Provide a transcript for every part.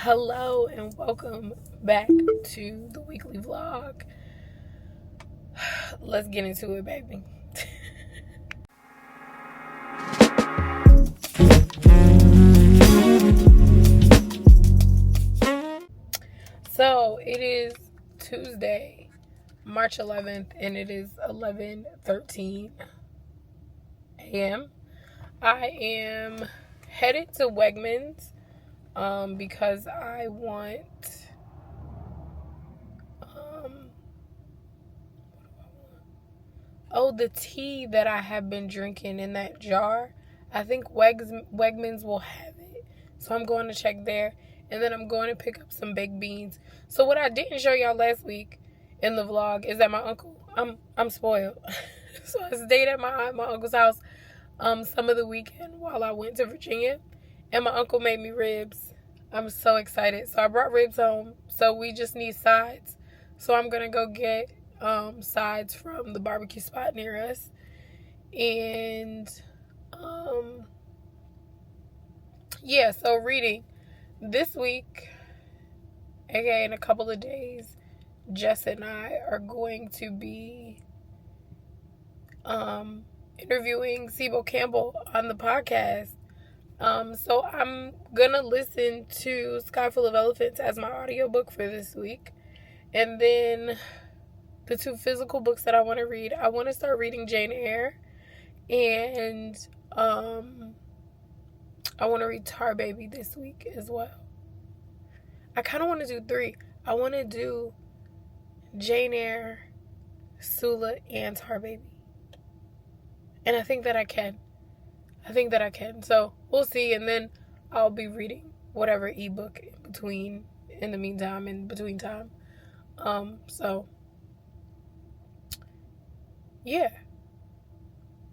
Hello and welcome back to the weekly vlog. Let's get into it, baby. So it is Tuesday, March 11th, and it is 11:13 a.m. I am headed to Wegmans because I want the tea that I have been drinking in that jar. I think Wegmans will have it. So I'm going to check there. And then I'm going to pick up some baked beans. So what I didn't show y'all last week in the vlog is that my uncle, I'm spoiled. So I stayed at my uncle's house some of the weekend while I went to Virginia. And my uncle made me ribs. I'm so excited. So I brought ribs home. So we just need sides. So I'm going to go get sides from the barbecue spot near us. And yeah, so reading this week, aka in a couple of days, Jess and I are going to be interviewing Sibo Campbell on the podcast. So I'm gonna listen to Sky Full of Elephants as my audiobook for this week. And then the two physical books that I want to read, I want to start reading Jane Eyre, and I want to read Tar Baby this week as well. I kind of want to do three. I want to do Jane Eyre, Sula, and Tar Baby. And I think that I can. So we'll see, and then I'll be reading whatever ebook in the meantime, in between time. So yeah,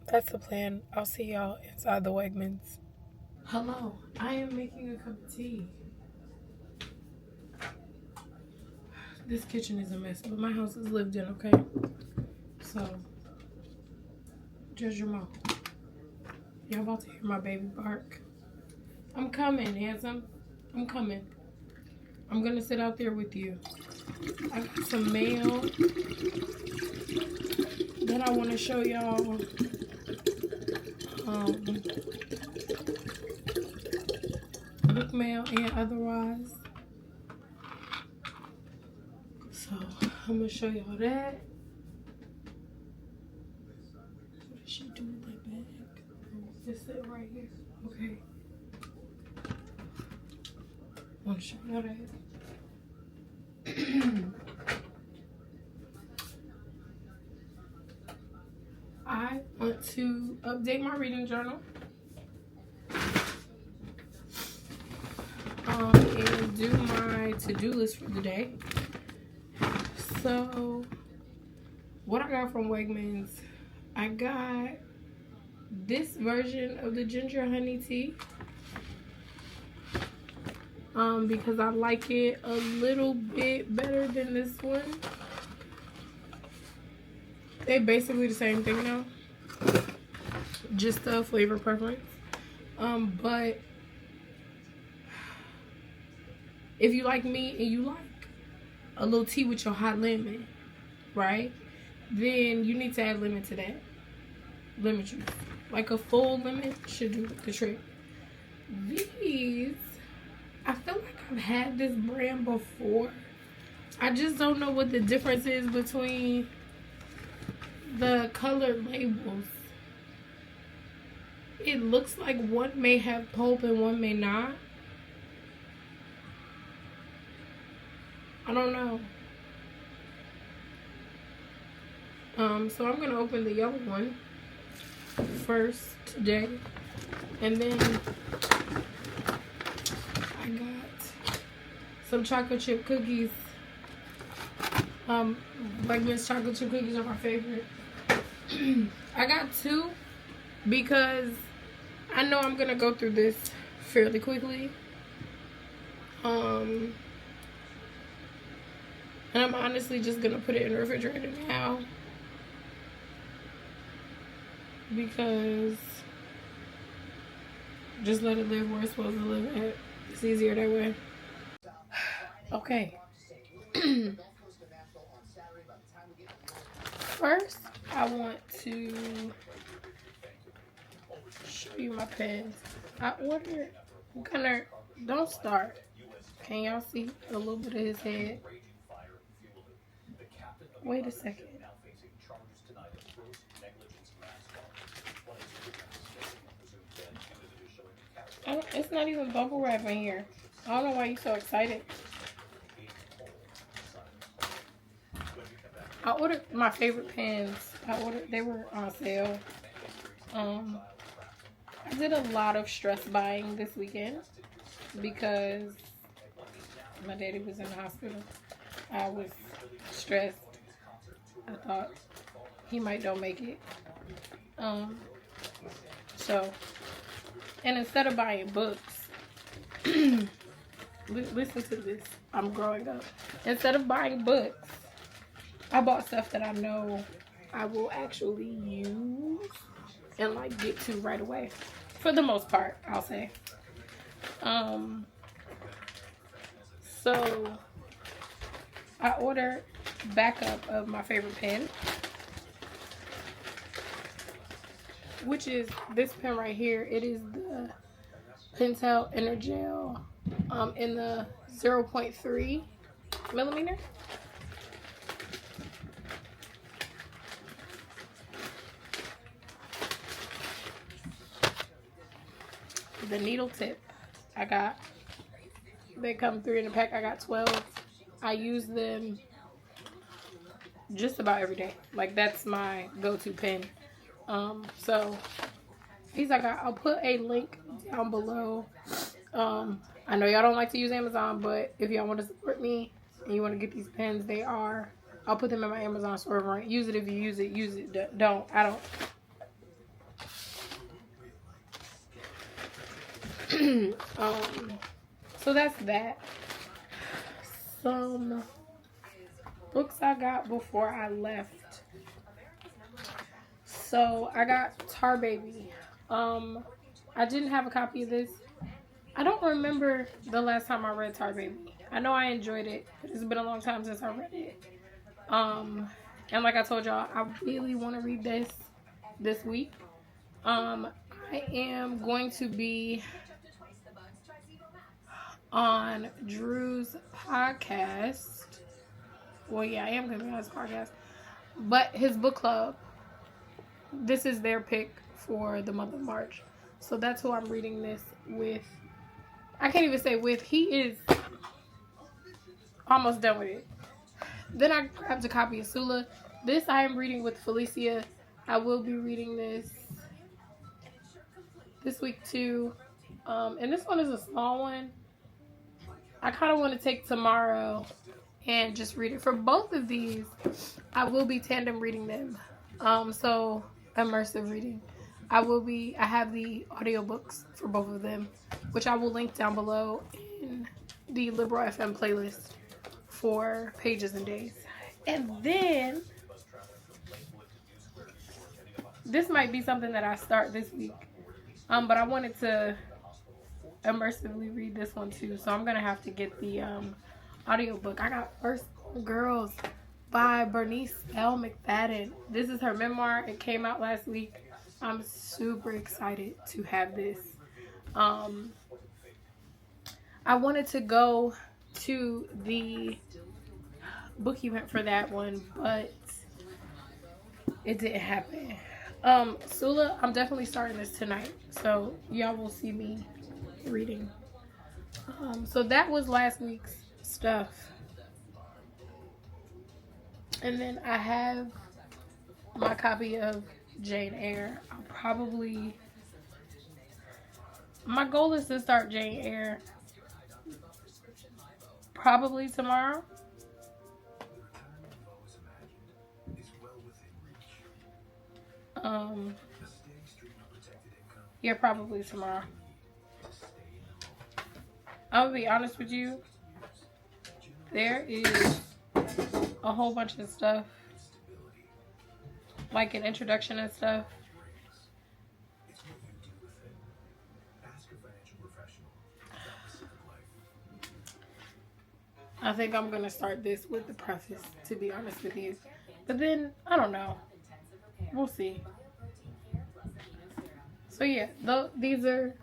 that's the plan. I'll see y'all inside the Wegmans. Hello, I am making a cup of tea. This kitchen is a mess, but my house is lived in, okay? So, judge your mouth. Y'all about to hear my baby bark. I'm coming, handsome. I'm coming. I'm gonna sit out there with you. I got some mail that I want to show y'all. Book mail and otherwise. So I'm gonna show y'all that. What did she do with that bag? Just sit right here. Okay. I want to show y'all that. I want to update my reading journal. And do my to-do list for the day. So, what I got from Wegmans, I got this version of the ginger honey tea. Because I like it a little bit better than this one. They basically the same thing now. Just a flavor preference. But if you like me and you like a little tea with your hot lemon, right? Then you need to add lemon to that. Lemon juice. Like a full lemon should do the trick. These, I feel like I've had this brand before. I just don't know what the difference is between the colored labels. It looks like one may have pulp and one may not. I don't know. So I'm gonna open the yellow one first today, and then I got some chocolate chip cookies. Wegmans chocolate chip cookies are my favorite. I got two because I know I'm gonna go through this fairly quickly. And I'm honestly just gonna put it in the refrigerator now because just let it live where it's supposed to live at. It's easier that way. Okay. First, I want to show you my pens. I ordered Gunner. Don't start. Can y'all see a little bit of his head? Wait a second. It's not even bubble wrap in here. I don't know why you're so excited. I ordered my favorite pens. They were on sale. I did a lot of stress buying this weekend because my daddy was in the hospital. I was stressed. I thought he might don't make it. And instead of buying books, listen to this. I'm growing up. Instead of buying books, I bought stuff that I know I will actually use and like get to right away. For the most part, I'll say. So I ordered backup of my favorite pen, which is this pen right here. It is the Pentel Energel in the 0.3 millimeter. The needle tip they come 3 in a pack. I got 12. I use them just about every day. Like, that's my go-to pen. So these I'll put a link down below. I know y'all don't like to use Amazon, but if y'all want to support me and you want to get these pens, I'll put them in my Amazon storefront. Use it if you use it. Use it. Don't. I don't. So that's that. Some books I got before I left. So I got Tar Baby. I didn't have a copy of this. I don't remember the last time I read Tar Baby. I know I enjoyed it, but it's been a long time since I read it. And like I told y'all, I really want to read this week. I am going to be on Drew's podcast. Well, yeah, I am going to be on his podcast. But his book club, this is their pick for the month of March. So that's who I'm reading this with. I can't even say with. He is almost done with it. Then I grabbed a copy of Sula. This I am reading with Felicia. I will be reading this week too. And this one is a small one. I kind of want to take tomorrow and just read it. For both of these, I will be tandem reading them. So immersive reading. I have the audiobooks for both of them, which I will link down below in the Liberal FM playlist for Pages and Days. And then this might be something that I start this week. But I wanted to immersively read this one too, so I'm gonna have to get the audiobook. I got First Girls by Bernice L. McFadden. This is her memoir. It came out last week. I'm super excited to have this. I wanted to go to the book event for that one, but it didn't happen. Sula, I'm definitely starting this tonight, so y'all will see me reading. So that was last week's stuff. And then I have my copy of Jane Eyre. My goal is to start Jane Eyre probably tomorrow. Yeah, probably tomorrow. I'll be honest with you. There is a whole bunch of stuff, like an introduction and stuff. I think I'm going to start this with the preface, to be honest with you. But then, I don't know. We'll see. So yeah, these are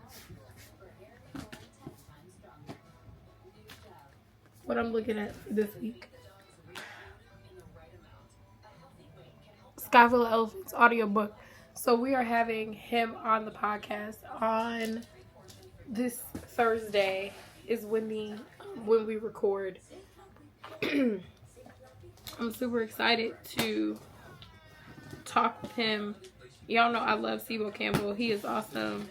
what I'm looking at this week. Sky Full of Elephants audiobook. So we are having him on the podcast on this Thursday is when we record. I'm super excited to talk with him. Y'all know I love Sibo Campbell. He is awesome.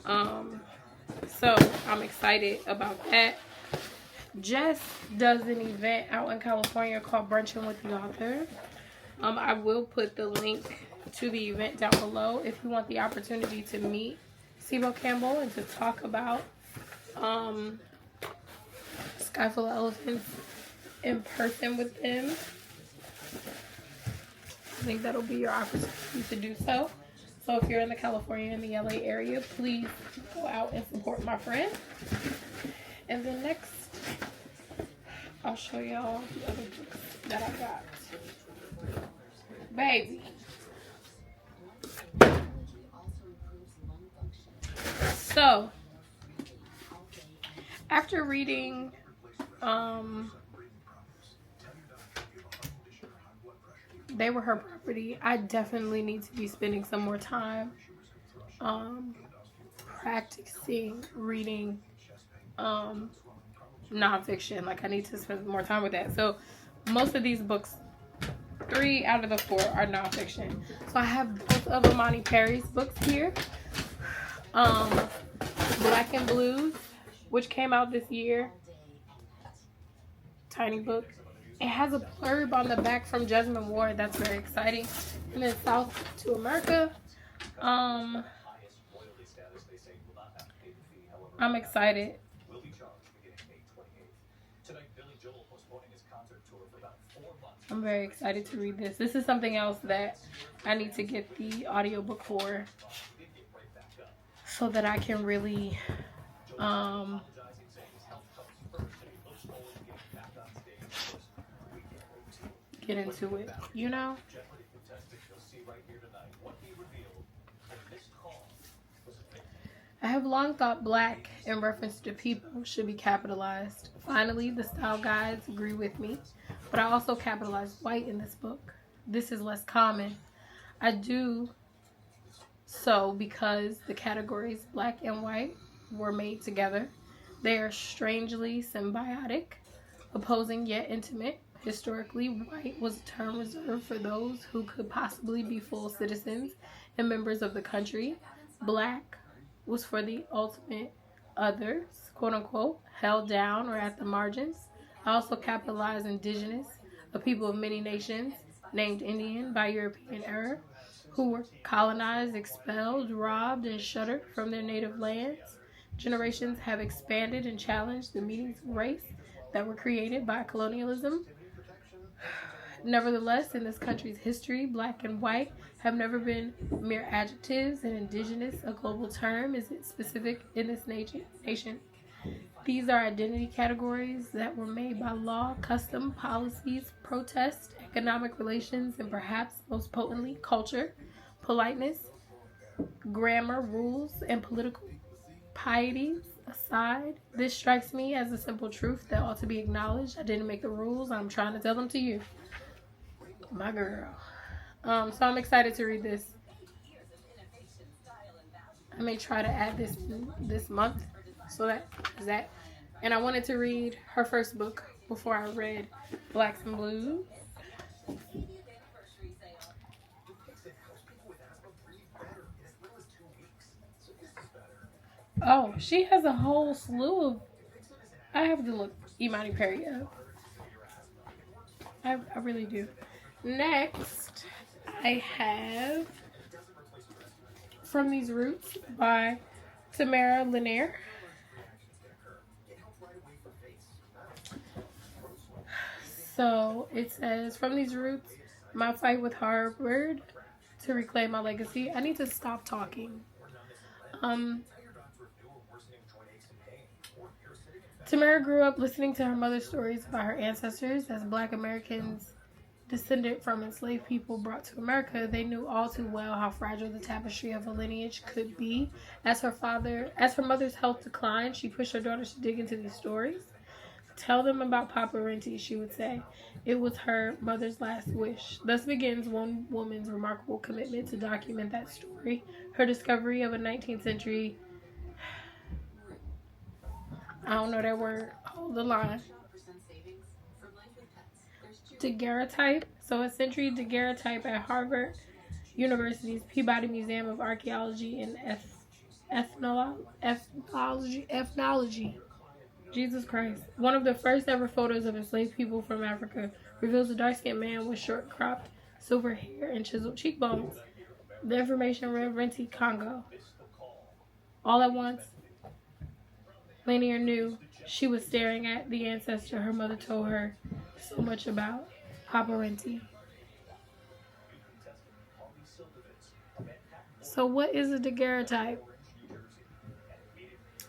So I'm excited about that. Jess does an event out in California called Brunching with the Author. I will put the link to the event down below if you want the opportunity to meet Sibo Campbell and to talk about Sky Full of Elephants in person with them. I think that'll be your opportunity to do so. So if you're in the California and the LA area, please go out and support my friend. And then next, I'll show y'all the other books that I got. Baby. So, after reading They Were Her Property, I definitely need to be spending some more time practicing reading nonfiction. Like, I need to spend more time with that. So most of these books, 3 out of the 4 are nonfiction. So I have both of Imani Perry's books here. Black and Blues, which came out this year. Tiny book. It has a blurb on the back from Jesmyn Ward. That's very exciting. And then South to America. I'm excited. I'm very excited to read this. This is something else that I need to get the audiobook for so that I can really get into it, you know? I have long thought black in reference to people should be capitalized. Finally, the style guides agree with me, but I also capitalized white in this book. This is less common. I do so because the categories black and white were made together. They are strangely symbiotic, opposing yet intimate. Historically, white was a term reserved for those who could possibly be full citizens and members of the country. Black was for the ultimate others, quote unquote, held down or at the margins. I also capitalized indigenous, a people of many nations, named Indian by European era, who were colonized, expelled, robbed, and shuttered from their native lands. Generations have expanded and challenged the meanings of race that were created by colonialism. Nevertheless, in this country's history, black and white have never been mere adjectives, and indigenous, a global term, is specific in this nation. These are identity categories that were made by law, custom, policies, protest, economic relations, and perhaps most potently, culture, politeness, grammar, rules, and political piety aside. This strikes me as a simple truth that ought to be acknowledged. I didn't make the rules. I'm trying to tell them to you. My girl. So I'm excited to read this. I may try to add this month. So that. And I wanted to read her first book before I read Blacks and Blues. Oh, she has a whole slew of... I have to look Imani Perry up. I really do. Next, I have From These Roots by Tamara Lanier. So it says, from these roots, my fight with Harvard to reclaim my legacy. I need to stop talking. Tamara grew up listening to her mother's stories about her ancestors. As Black Americans descended from enslaved people brought to America, they knew all too well how fragile the tapestry of a lineage could be. As her mother's health declined, she pushed her daughters to dig into these stories. Tell them about Papa Renti, she would say. It was her mother's last wish. Thus begins one woman's remarkable commitment to document that story. Her discovery of a 19th century, I don't know that word, hold the line, daguerreotype. So a century daguerreotype at Harvard University's Peabody Museum of Archaeology and Ethnology. Jesus Christ. One of the first ever photos of enslaved people from Africa reveals a dark-skinned man with short cropped silver hair and chiseled cheekbones. The information read Renti Congo. All at once, Lanier knew she was staring at the ancestor her mother told her so much about, Papa Renti. So what is a daguerreotype?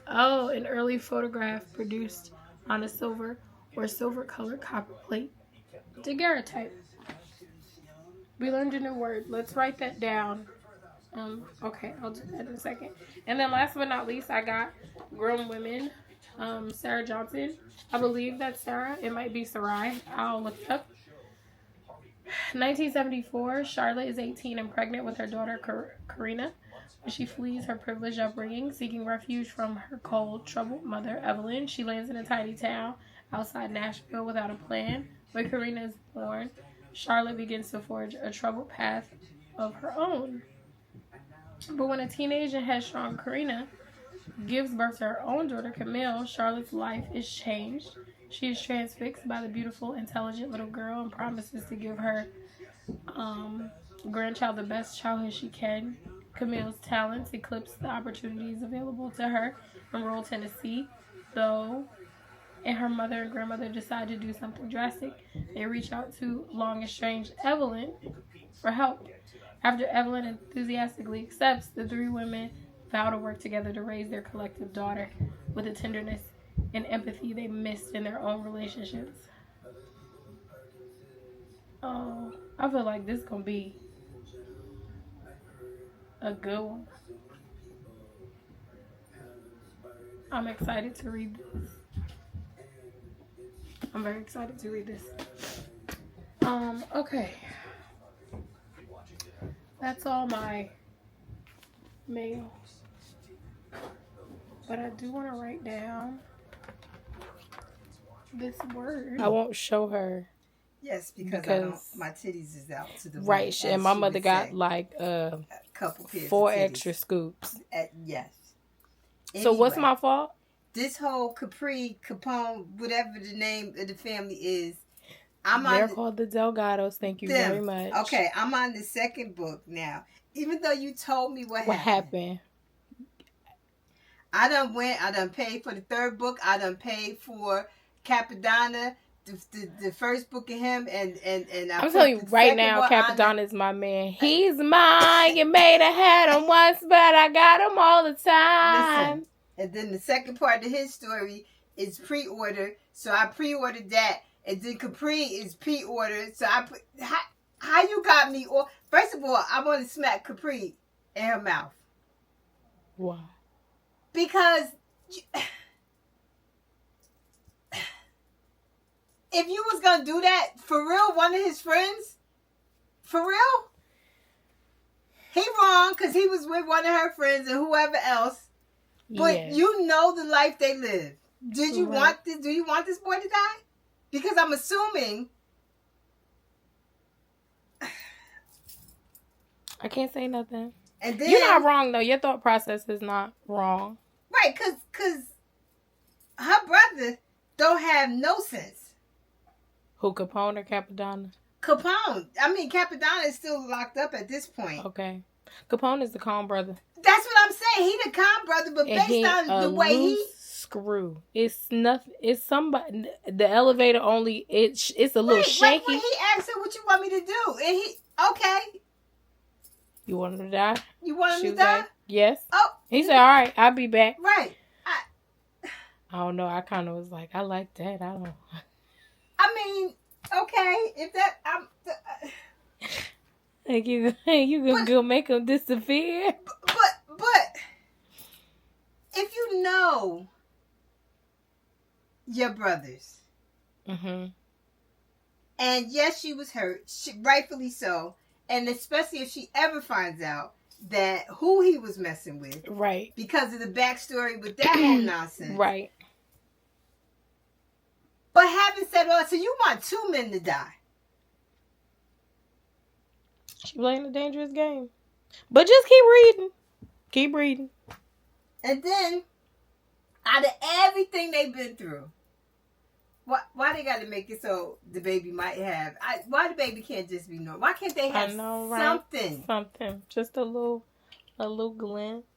Oh, an early photograph produced on a silver or silver-colored copper plate. Daguerreotype. We learned a new word. Let's write that down. Okay, I'll do that in a second. And then last but not least, I got Grown Women, Sarah Johnson. I believe that's Sarah. It might be Sarai. I'll look it up. 1974, Charlotte is 18 and pregnant with her daughter, Karina. She flees her privileged upbringing, seeking refuge from her cold, troubled mother, Evelyn. She lands in a tiny town outside Nashville without a plan. When Karina is born, Charlotte begins to forge a troubled path of her own. But when a teenage and headstrong Karina gives birth to her own daughter, Camille, Charlotte's life is changed. She is transfixed by the beautiful, intelligent little girl and promises to give her grandchild the best childhood she can. Camille's talents eclipse the opportunities available to her in rural Tennessee, though, and her mother and grandmother decide to do something drastic. They reach out to long-estranged Evelyn for help. After Evelyn enthusiastically accepts, the three women vow to work together to raise their collective daughter with the tenderness and empathy they missed in their own relationships. Oh, I feel like this is going to be a good one. I'm excited to read this. I'm very excited to read this. Okay. That's all my mail. But I do want to write down this word. I won't show her. Yes, because my titties is out to the right, wind, and my mother got like a couple pairs 4 extra scoops. Yes. Anyway, so what's my fault? This whole Capone, whatever the name of the family is, they're called the Delgatos. Thank you very much. Okay, I'm on the second book now. Even though you told me what happened. I done paid for the third book. I done paid for Capadonna, the first book of him, and I'm telling you right now, Capadonna is my man. He's mine. You may have had him once, but I got him all the time. Listen, and then the second part of his story is pre-order, so I pre-ordered that, and then Capri is pre-ordered, so I put how you got me? Or first of all, I want to smack Capri in her mouth. Why? Because if you was gonna do that for real, one of his friends, for real, he wrong because he was with one of her friends and whoever else. But you know the life they live. Did you want this? Do you want this boy to die? Because I'm assuming. I can't say nothing. And then, you're not wrong though. Your thought process is not wrong. Right, cause her brother don't have no sense. Who, Capone or Capadonna? Capone. I mean, Capadonna is still locked up at this point. Okay. Capone is the calm brother. That's what I'm saying. He the calm brother, but and based on the way he screw. It's nothing. It's somebody. The elevator only. It's a little shaky. When he asked her, "What you want me to do?" and he okay. You want him to die? You want him to die? Like, yes. Oh. He said, "All right, I'll be back." Right. I don't know. I kind of was like, I like that. I don't. I mean, okay, if that Like you gonna go make them disappear. But if you know your brothers, Mm-hmm. and yes, she was hurt, rightfully so, and especially if she ever finds out that who he was messing with, right, because of the backstory with that whole nonsense, right. But having said all, so you want 2 men to die? She playing a dangerous game, but just keep reading, keep reading, and then out of everything they've been through. Why they got to make it so the baby might have? Why the baby can't just be normal? Why can't they have something? Something, just a little glimpse.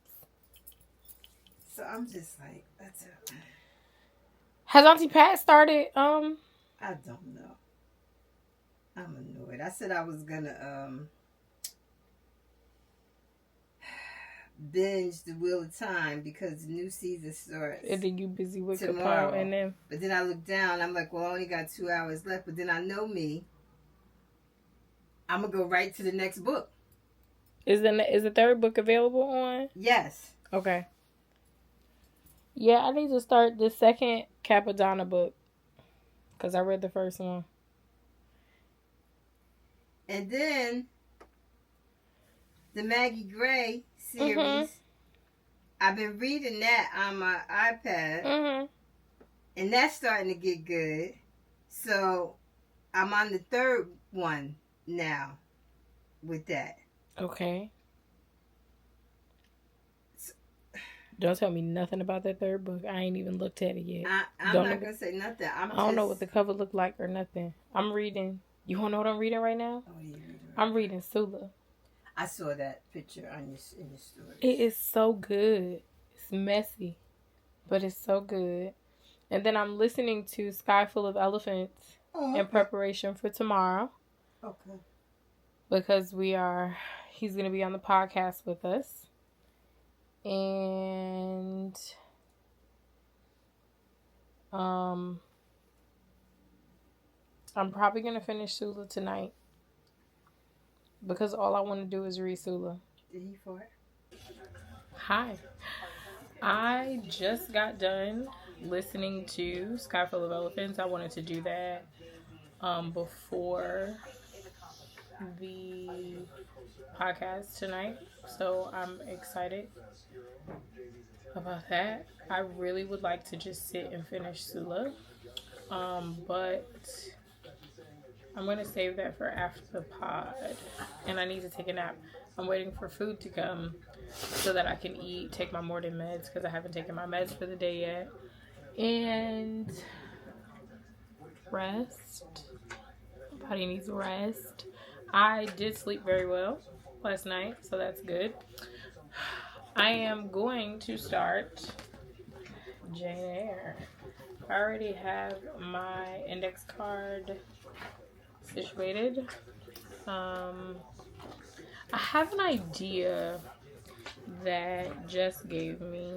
So I'm just like, that's it. Has Auntie Pat started? I don't know. I'm annoyed. I said I was gonna binge the Wheel of Time because the new season starts. And then you busy with tomorrow. Capone and then. But then I look down. I'm like, well, I only got 2 hours left. But then I know me. I'm gonna go right to the next book. Is the third book available on? Yes. Okay. Yeah, I need to start the second Capadonna book because I read the first one. And then the Maggie Gray series. Mm-hmm. I've been reading that on my iPad. Mm-hmm. And that's starting to get good. So I'm on the third one now with that. Okay. Don't tell me nothing about that third book. I ain't even looked at it yet. I'm not going to say nothing. I don't know what the cover looked like or nothing. I'm reading. You want to know what I'm reading right now? Oh, yeah, I'm reading Sula. I saw that picture in your story. It is so good. It's messy, but it's so good. And then I'm listening to Sky Full of Elephants in preparation for tomorrow. Okay. Because he's going to be on the podcast with us. And I'm probably going to finish Sula tonight. Because all I want to do is read Sula. Did he fart? Hi. I just got done listening to Sky Full of Elephants. I wanted to do that before the podcast tonight. So I'm excited about that. I really would like to just sit and finish Sula. But I'm going to save that for after the pod. And I need to take a nap. I'm waiting for food to come so that I can take my morning meds because I haven't taken my meds for the day yet. And rest. My body needs rest. I did sleep very well last night, so that's good. I am going to start Jane Eyre. I already have my index card situated. I have an idea that Jess gave me.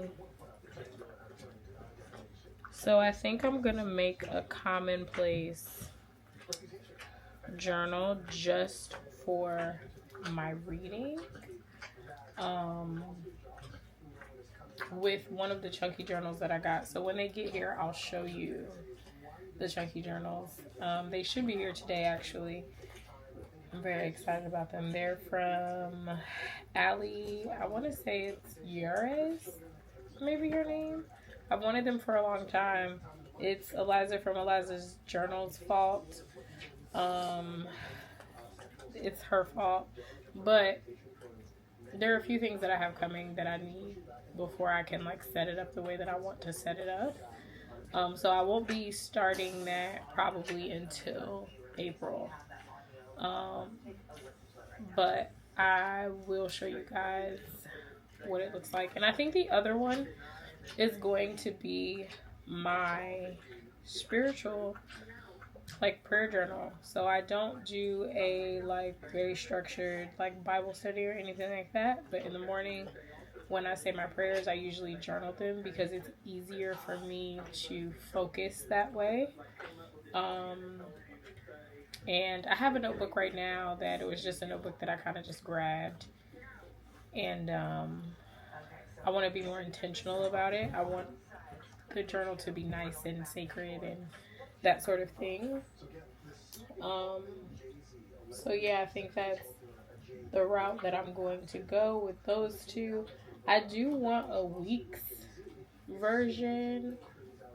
So I think I'm going to make a commonplace journal just for my reading. With one of the chunky journals that I got. So when they get here, I'll show you the chunky journals. They should be here today, actually. I'm very excited about them. They're from Allie. I want to say it's Ures, maybe your name. I've wanted them for a long time. It's Eliza from Eliza's Journal's fault. It's her fault. But there are a few things that I have coming that I need before I can set it up the way that I want to set it up. So I won't be starting that probably until April. But I will show you guys what it looks like. And I think the other one is going to be my spiritual prayer journal. So I don't do a very structured Bible study or anything like that. But in the morning when I say my prayers, I usually journal them because it's easier for me to focus that way. And I have a notebook right now that it was just a notebook that I kind of just grabbed. And I want to be more intentional about it. I want the journal to be nice and sacred and that sort of thing. So yeah, I think that's the route that I'm going to go with those two. I do want a week's version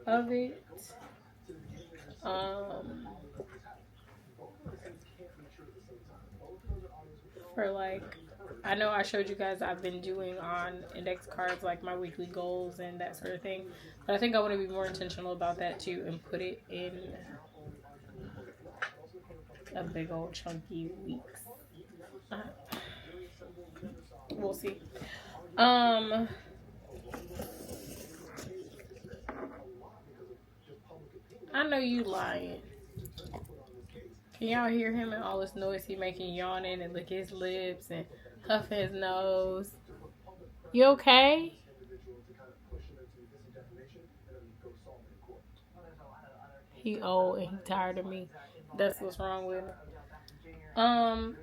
of it. For like, I know I showed you guys I've been doing on index cards like my weekly goals and that sort of thing. But I think I want to be more intentional about that too and put it in a big old chunky weeks. We'll see. I know you lying. Can y'all hear him and all this noise he making, yawning and licking his lips and huffing his nose? You okay? He old and he tired of me. That's what's wrong with him.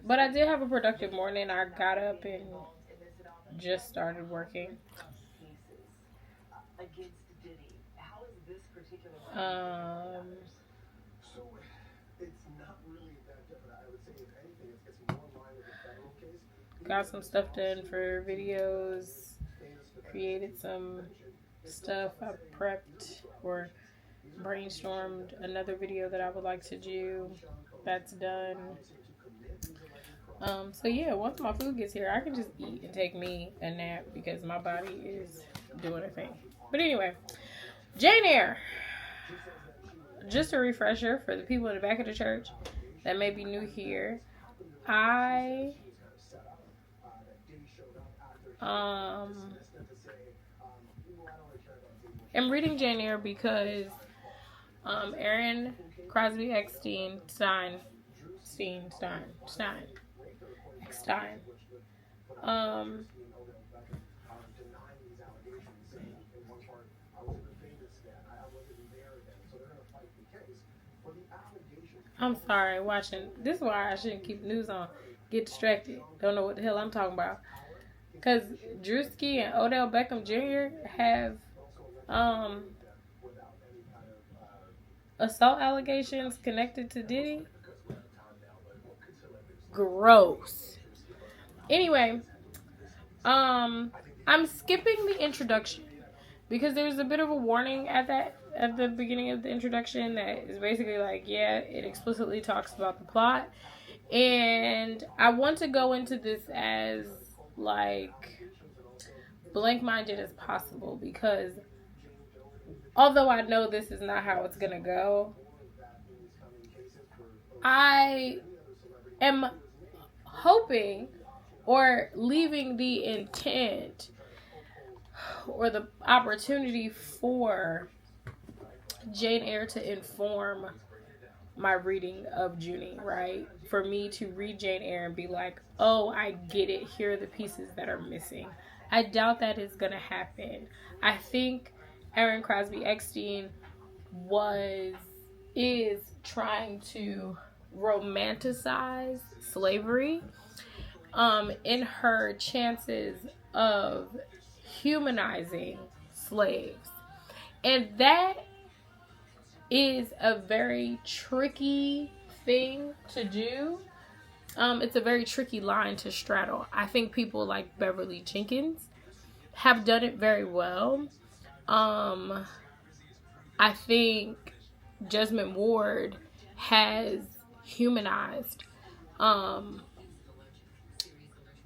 But I did have a productive morning. I got up and just started working. Got some stuff done for videos. Created some stuff. I prepped or brainstormed another video that I would like to do. That's done. So yeah, once my food gets here, I can just eat and take me a nap because my body is doing a thing. But anyway, Jane Eyre. Just a refresher for the people in the back of the church that may be new here. I am reading Jane Eyre because Aaron Crosby Eckstein I'm sorry, watching. This is why I shouldn't keep news on. Get distracted. Don't know what the hell I'm talking about. Because Drewski and Odell Beckham Jr. have assault allegations connected to Diddy. Gross. Anyway, I'm skipping the introduction because there's a bit of a warning at the beginning of the introduction that is basically like, yeah, it explicitly talks about the plot. And I want to go into this as like blank-minded as possible because although I know this is not how it's gonna go, I am hoping or leaving the intent or the opportunity for Jane Eyre to inform my reading of Junie, right? For me to read Jane Eyre and be like, oh, I get it. Here are the pieces that are missing. I doubt that is going to happen. I think Aaron Crosby Eckstein is trying to romanticize slavery in her chances of humanizing slaves. And that is a very tricky thing to do. It's a very tricky line to straddle. I think people like Beverly Jenkins have done it very well. I think Jesmyn Ward has humanized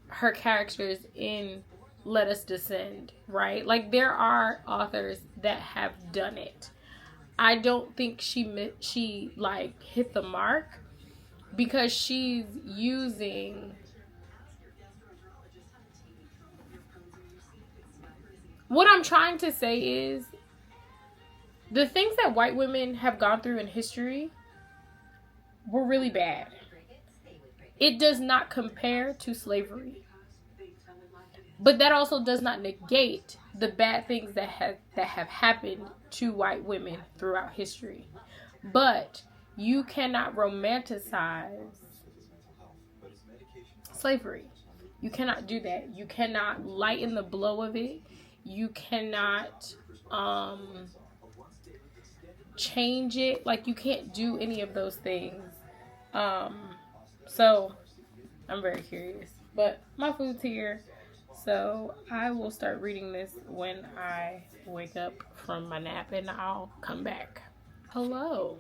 her characters in Let Us Descend, right? Like, there are authors that have done it. I don't think she like hit the mark because she's using what I'm trying to say is the things that white women have gone through in history were really bad. It does not compare to slavery. But that also does not negate the bad things that have happened to white women throughout history. But you cannot romanticize slavery. You cannot do that. You cannot lighten the blow of it. You cannot change it. Like, you can't do any of those things. So I'm very curious. But my food's here, so I will start reading this when I wake up from my nap, and I'll come back. Hello.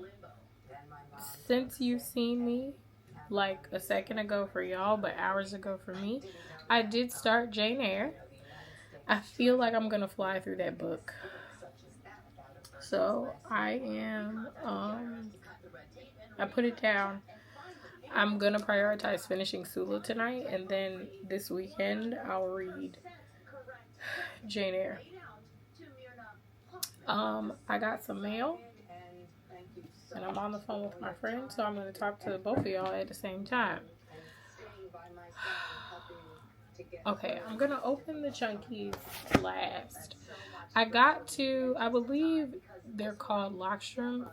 Since you've seen me like a second ago for y'all, but hours ago for me, I did start Jane Eyre. I feel like I'm gonna fly through that book. So I am, I put it down. I'm gonna prioritize finishing Sula tonight, and then this weekend I'll read Jane Eyre. I got some mail, and I'm on the phone with my friend, so I'm gonna talk to both of y'all at the same time. Okay, I'm gonna open the Chunkies last. I believe they're called Lockstrom.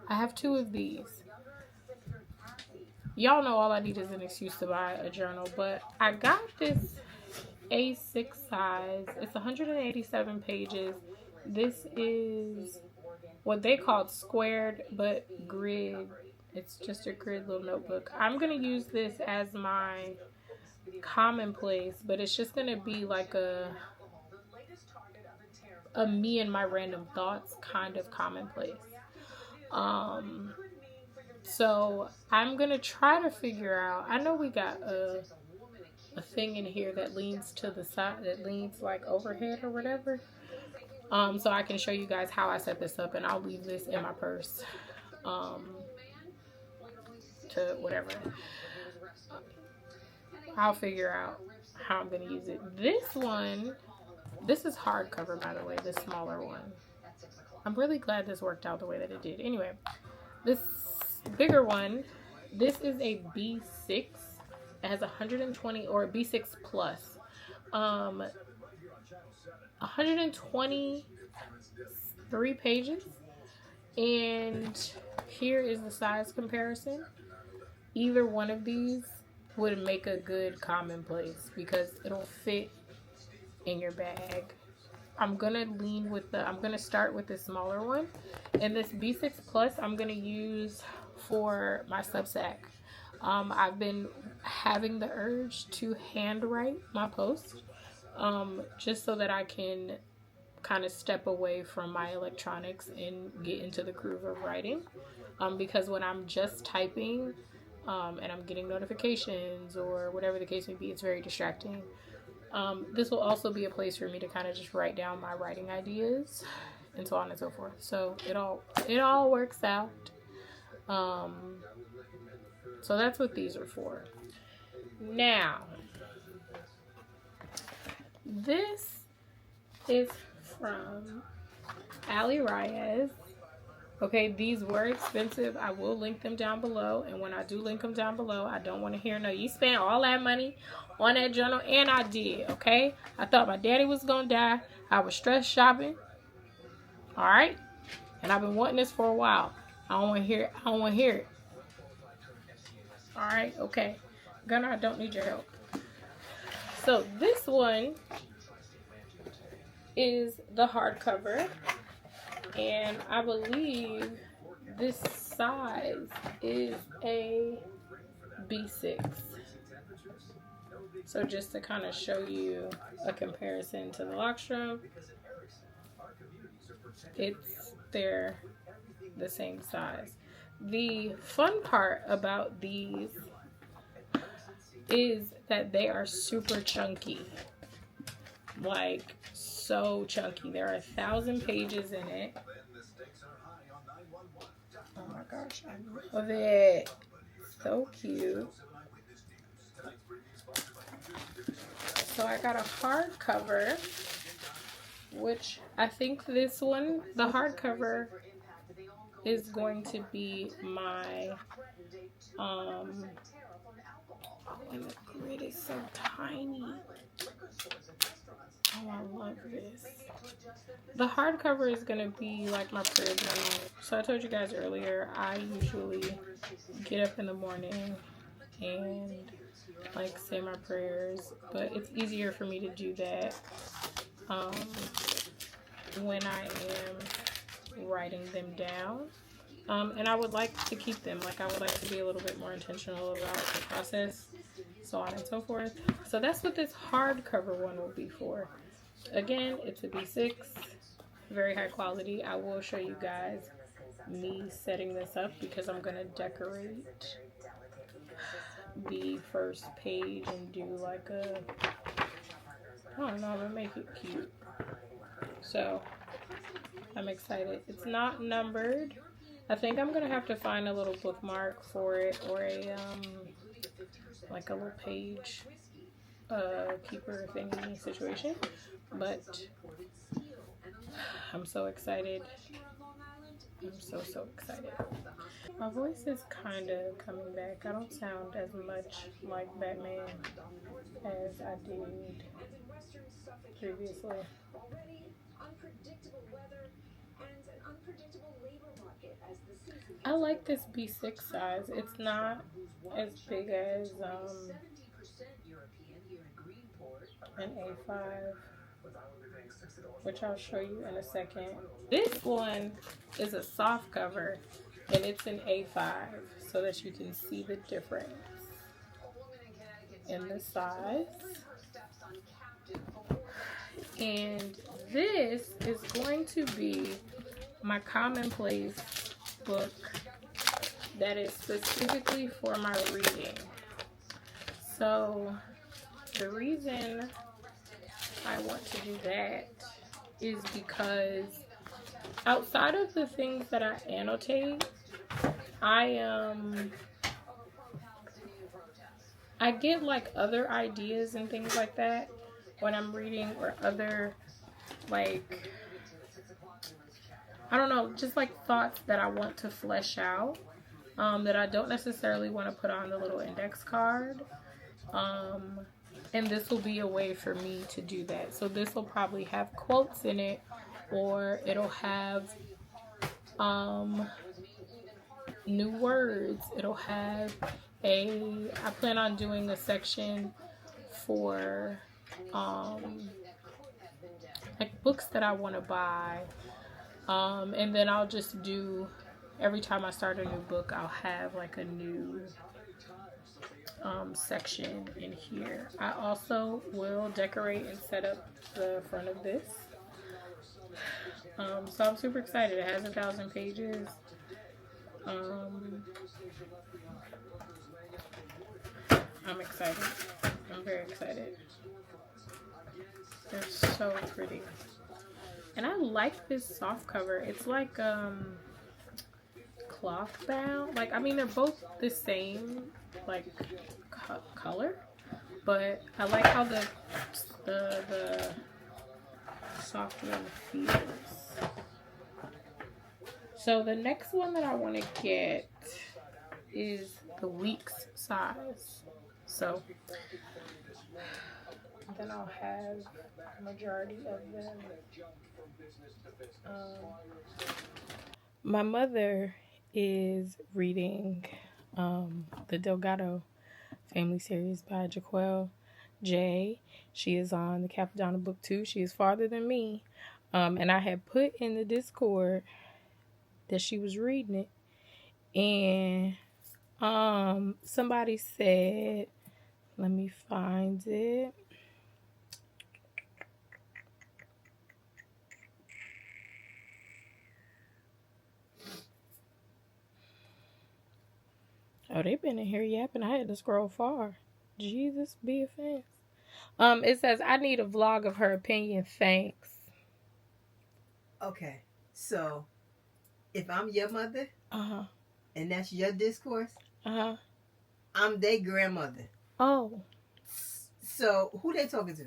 I have 2 of these. Y'all know all I need is an excuse to buy a journal, but I got this A6 size. It's 187 pages. This is what they called squared, but grid. It's just a grid little notebook. I'm going to use this as my commonplace, but it's just going to be like a me and my random thoughts kind of commonplace. So I'm going to try to figure out, I know we got a thing in here that leans to the side, that leans like overhead or whatever. So I can show you guys how I set this up, and I'll leave this in my purse, to whatever. I'll figure out how I'm going to use it. This is hardcover, by the way, this smaller one. I'm really glad this worked out the way that it did. Anyway, this bigger one, this is a B6. It has 120, or B6 plus. 123 pages. And here is the size comparison. Either one of these would make a good commonplace because it'll fit in your bag. I'm gonna start with this smaller one, and this B6 plus I'm gonna use for my Substack. I've been having the urge to handwrite my posts, just so that I can kind of step away from my electronics and get into the groove of writing, because when I'm just typing, and I'm getting notifications or whatever the case may be, it's very distracting. This will also be a place for me to kind of just write down my writing ideas and so on and so forth. So it all works out. So that's what these are for. Now, this is from Ali Reyes. Okay, these were expensive. I will link them down below. And when I do link them down below, I don't want to hear, no, you spent all that money on that journal. And I did, okay? I thought my daddy was going to die. I was stress shopping. All right? And I've been wanting this for a while. I don't want to hear it. I don't want to hear it. All right? Okay. Gunnar, I don't need your help. So this one is the hardcover. And I believe this size is a B6. So just to kind of show you a comparison to the Lockstrom, they're the same size. The fun part about these is that they are super chunky. Like, so chunky. There are 1,000 pages in it. Oh my gosh, I love it. So cute. So I got a hardcover, which I think this one, the hardcover, is going to be my Oh, and the grid is so tiny. Oh, I love this. The hardcover is going to be like my prayer journal. So I told you guys earlier, I usually get up in the morning and like say my prayers, but it's easier for me to do that when I am writing them down. And I would like to keep them. Like I would like to be a little bit more intentional about the process, so on and so forth. So that's what this hardcover one will be for. Again, it's a B6, very high quality. I will show you guys me setting this up because I'm gonna decorate the first page and do like a, I don't know, I'm gonna make it cute. So I'm excited. It's not numbered. I think I'm gonna have to find a little bookmark for it, or a like a little page keeper thingy situation. But I'm so excited. I'm so excited. My voice is kind of coming back. I don't sound as much like Batman as I did previously. I like this B6 size. It's not as big as an A5, which I'll show you in a second. This one is a soft cover and it's an A5, so that you can see the difference in the size. And this is going to be my commonplace book that is specifically for my reading. So the reason I want to do that is because outside of the things that I annotate, I get like other ideas and things like that when I'm reading, or other like, I don't know, just like thoughts that I want to flesh out, that I don't necessarily want to put on the little index card. And this will be a way for me to do that. So this will probably have quotes in it, or it'll have new words. It'll have I plan on doing a section for like books that I want to buy. And then I'll just do, every time I start a new book, I'll have like a new section in here. I also will decorate and set up the front of this. So I'm super excited. It has 1,000 pages. I'm excited. I'm very excited. They're so pretty. And I like this soft cover. It's like cloth bound. Like, I mean, they're both the same like color, but I like how the soft one feels. So the next one that I want to get is the weeks size. So then I'll have a majority of them. My mother is reading the Delgato family series by Jaquel J. She is on the Capadonna booktube. She is farther than me. And I had put in the Discord that she was reading it. And somebody said, let me find it. Oh, they've been in here yapping. I had to scroll far. Jesus be offense. It says, I need a vlog of her opinion. Thanks. Okay. So, if I'm your mother, and that's your discourse, I'm their grandmother. Oh. So, who they talking to?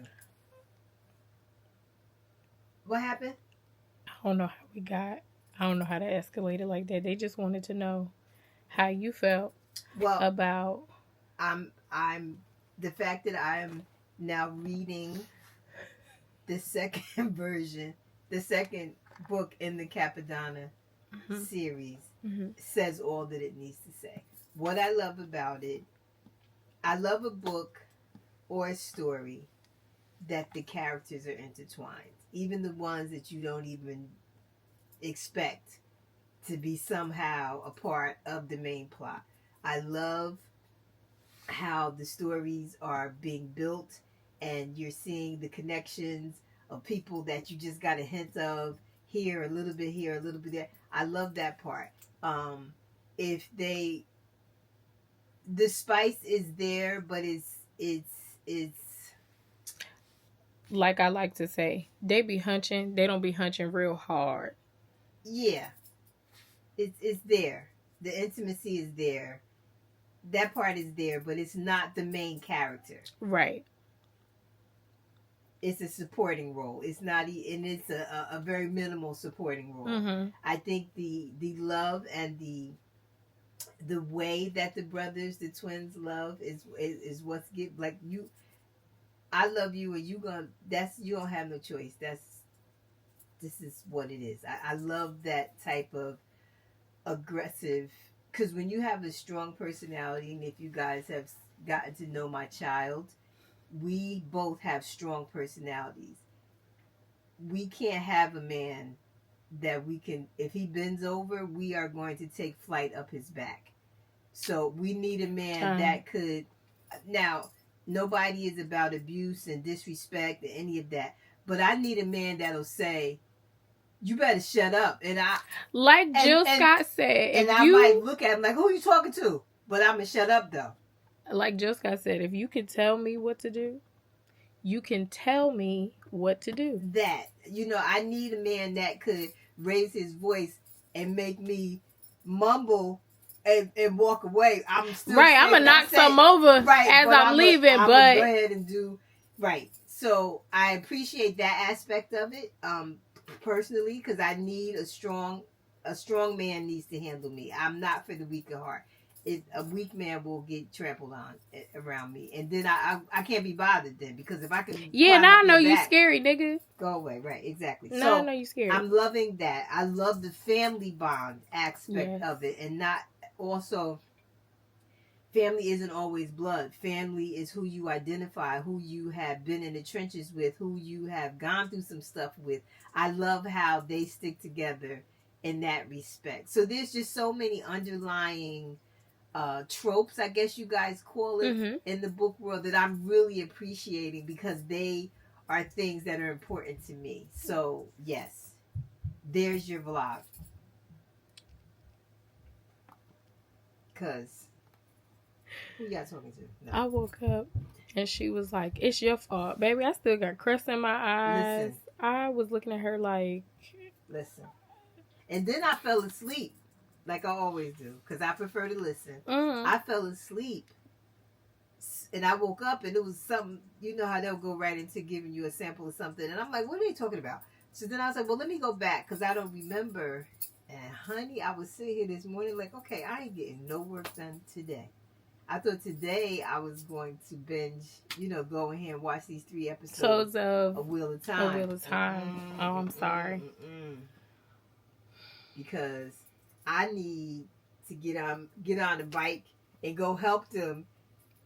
What happened? I don't know how that escalated like that. They just wanted to know how you felt about I'm the fact that I'm now reading the second version, the second book in the Capadonna series says all that it needs to say. What I love about it, I love a book or a story that the characters are intertwined, even the ones that you don't even expect to be somehow a part of the main plot. I love how the stories are being built and you're seeing the connections of people that you just got a hint of here, a little bit here, a little bit there. I love that part. If they, the spice is there, but it's like I like to say, they be hunching, they don't be hunching real hard. Yeah. It's there. The intimacy is there. That part is there, but it's not the main character. Right. It's a supporting role. It's not, and it's a very minimal supporting role. Mm-hmm. I think the love and the way that the brothers, the twins love is what's give, like, you, I love you and you gonna, that's, you don't have no choice. This is what it is. I love that type of aggressive, because when you have a strong personality, and if you guys have gotten to know my child, we both have strong personalities. We can't have a man that we can, if he bends over, we are going to take flight up his back. So we need a man that could, now, nobody is about abuse and disrespect and any of that, but I need a man that'll say, you better shut up. And I, like Jill Scott said, and I might look at him like, who are you talking to? But I'm gonna shut up though. Like Jill Scott said, if you can tell me what to do, you can tell me what to do. That, you know, I need a man that could raise his voice and make me mumble and walk away. I'm still right. I'm gonna knock some over as I'm leaving, I'm but go ahead and do right. So I appreciate that aspect of it. Personally, because I need a strong man needs to handle me. I'm not for the weak of heart. A weak man will get trampled on around me, and then I can't be bothered then, because if I can, now I know you scary, nigga. Go away, right? Exactly. No, so I know you scary. I'm loving that. I love the family bond aspect of it, and not also. Family isn't always blood. Family is who you identify, who you have been in the trenches with, who you have gone through some stuff with. I love how they stick together in that respect. So there's just so many underlying tropes, I guess you guys call it, in the book world that I'm really appreciating, because they are things that are important to me. So yes, there's your vlog. Because who you got talking to? No. I woke up and she was like, it's your fault. Baby, I still got crust in my eyes. Listen. I was looking at her like... Listen. And then I fell asleep, like I always do, because I prefer to listen. I fell asleep. And I woke up and it was something, you know how they'll go right into giving you a sample of something. And I'm like, what are they talking about? So then I was like, well, let me go back, because I don't remember. And honey, I was sitting here this morning like, okay, I ain't getting no work done today. I thought today I was going to binge, go in here and watch these 3 episodes of Wheel of Time. Wheel of Time. Oh, I'm sorry. Because I need to get on the bike and go help them.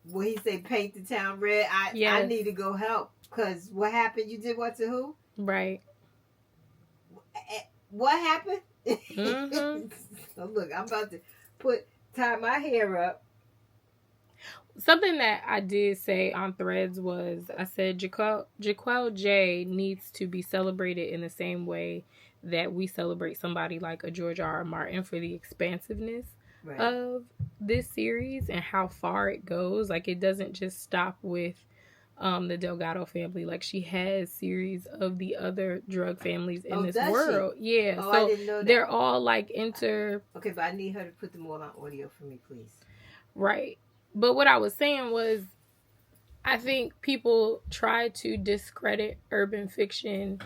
When he say paint the town red, I need to go help. Because what happened? You did what to who? Right. What happened? So look, I'm about to tie my hair up. Something that I did say on Threads was, I said Jaquel J needs to be celebrated in the same way that we celebrate somebody like a George R.R. Martin for the expansiveness of this series and how far it goes. Like, it doesn't just stop with the Delgato family. Like, she has series of the other drug families in this world. She? Yeah. Oh, so I didn't know that. They're all like Okay, but I need her to put them all on audio for me, please. Right. But what I was saying was, I think people try to discredit urban fiction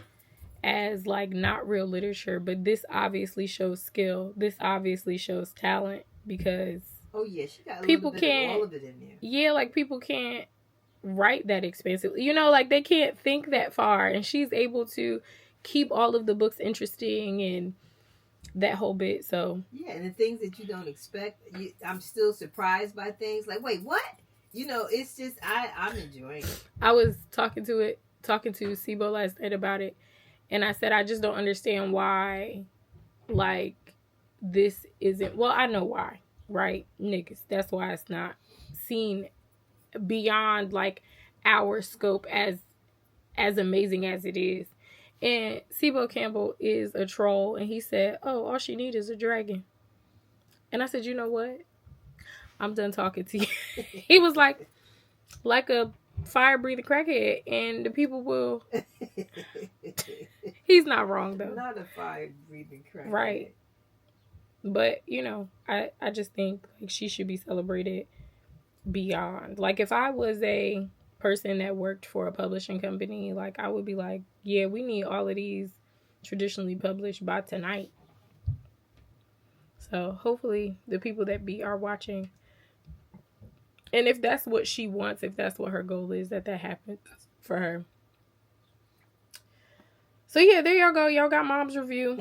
as like not real literature, but this obviously shows skill. This obviously shows talent, because Oh yeah, she got a people little bit can't, of all of it in there. Yeah, like people can't write that expensive. You know, like they can't think that far, and she's able to keep all of the books interesting and that whole bit. So yeah, and the things that you don't expect, I'm still surprised by things like, wait, what? You know, it's just I'm enjoying it. I was talking to Sibo last night about it, and I said I just don't understand why, like, this isn't. Well, I know why, right, niggas? That's why it's not seen beyond like our scope as amazing as it is. And Sibo Campbell is a troll, and he said, "Oh, all she needs is a dragon." And I said, "You know what? I'm done talking to you." He was like a fire-breathing crackhead, and the people will. He's not wrong though. Not a fire-breathing crackhead, right? But you know, I just think like she should be celebrated beyond. Like if I was a person that worked for a publishing company, like I would be like, yeah, we need all of these traditionally published by tonight. So hopefully the people that are watching, and if that's what she wants, if that's what her goal is, that happens for her. So yeah, there y'all go. Y'all got Mom's review.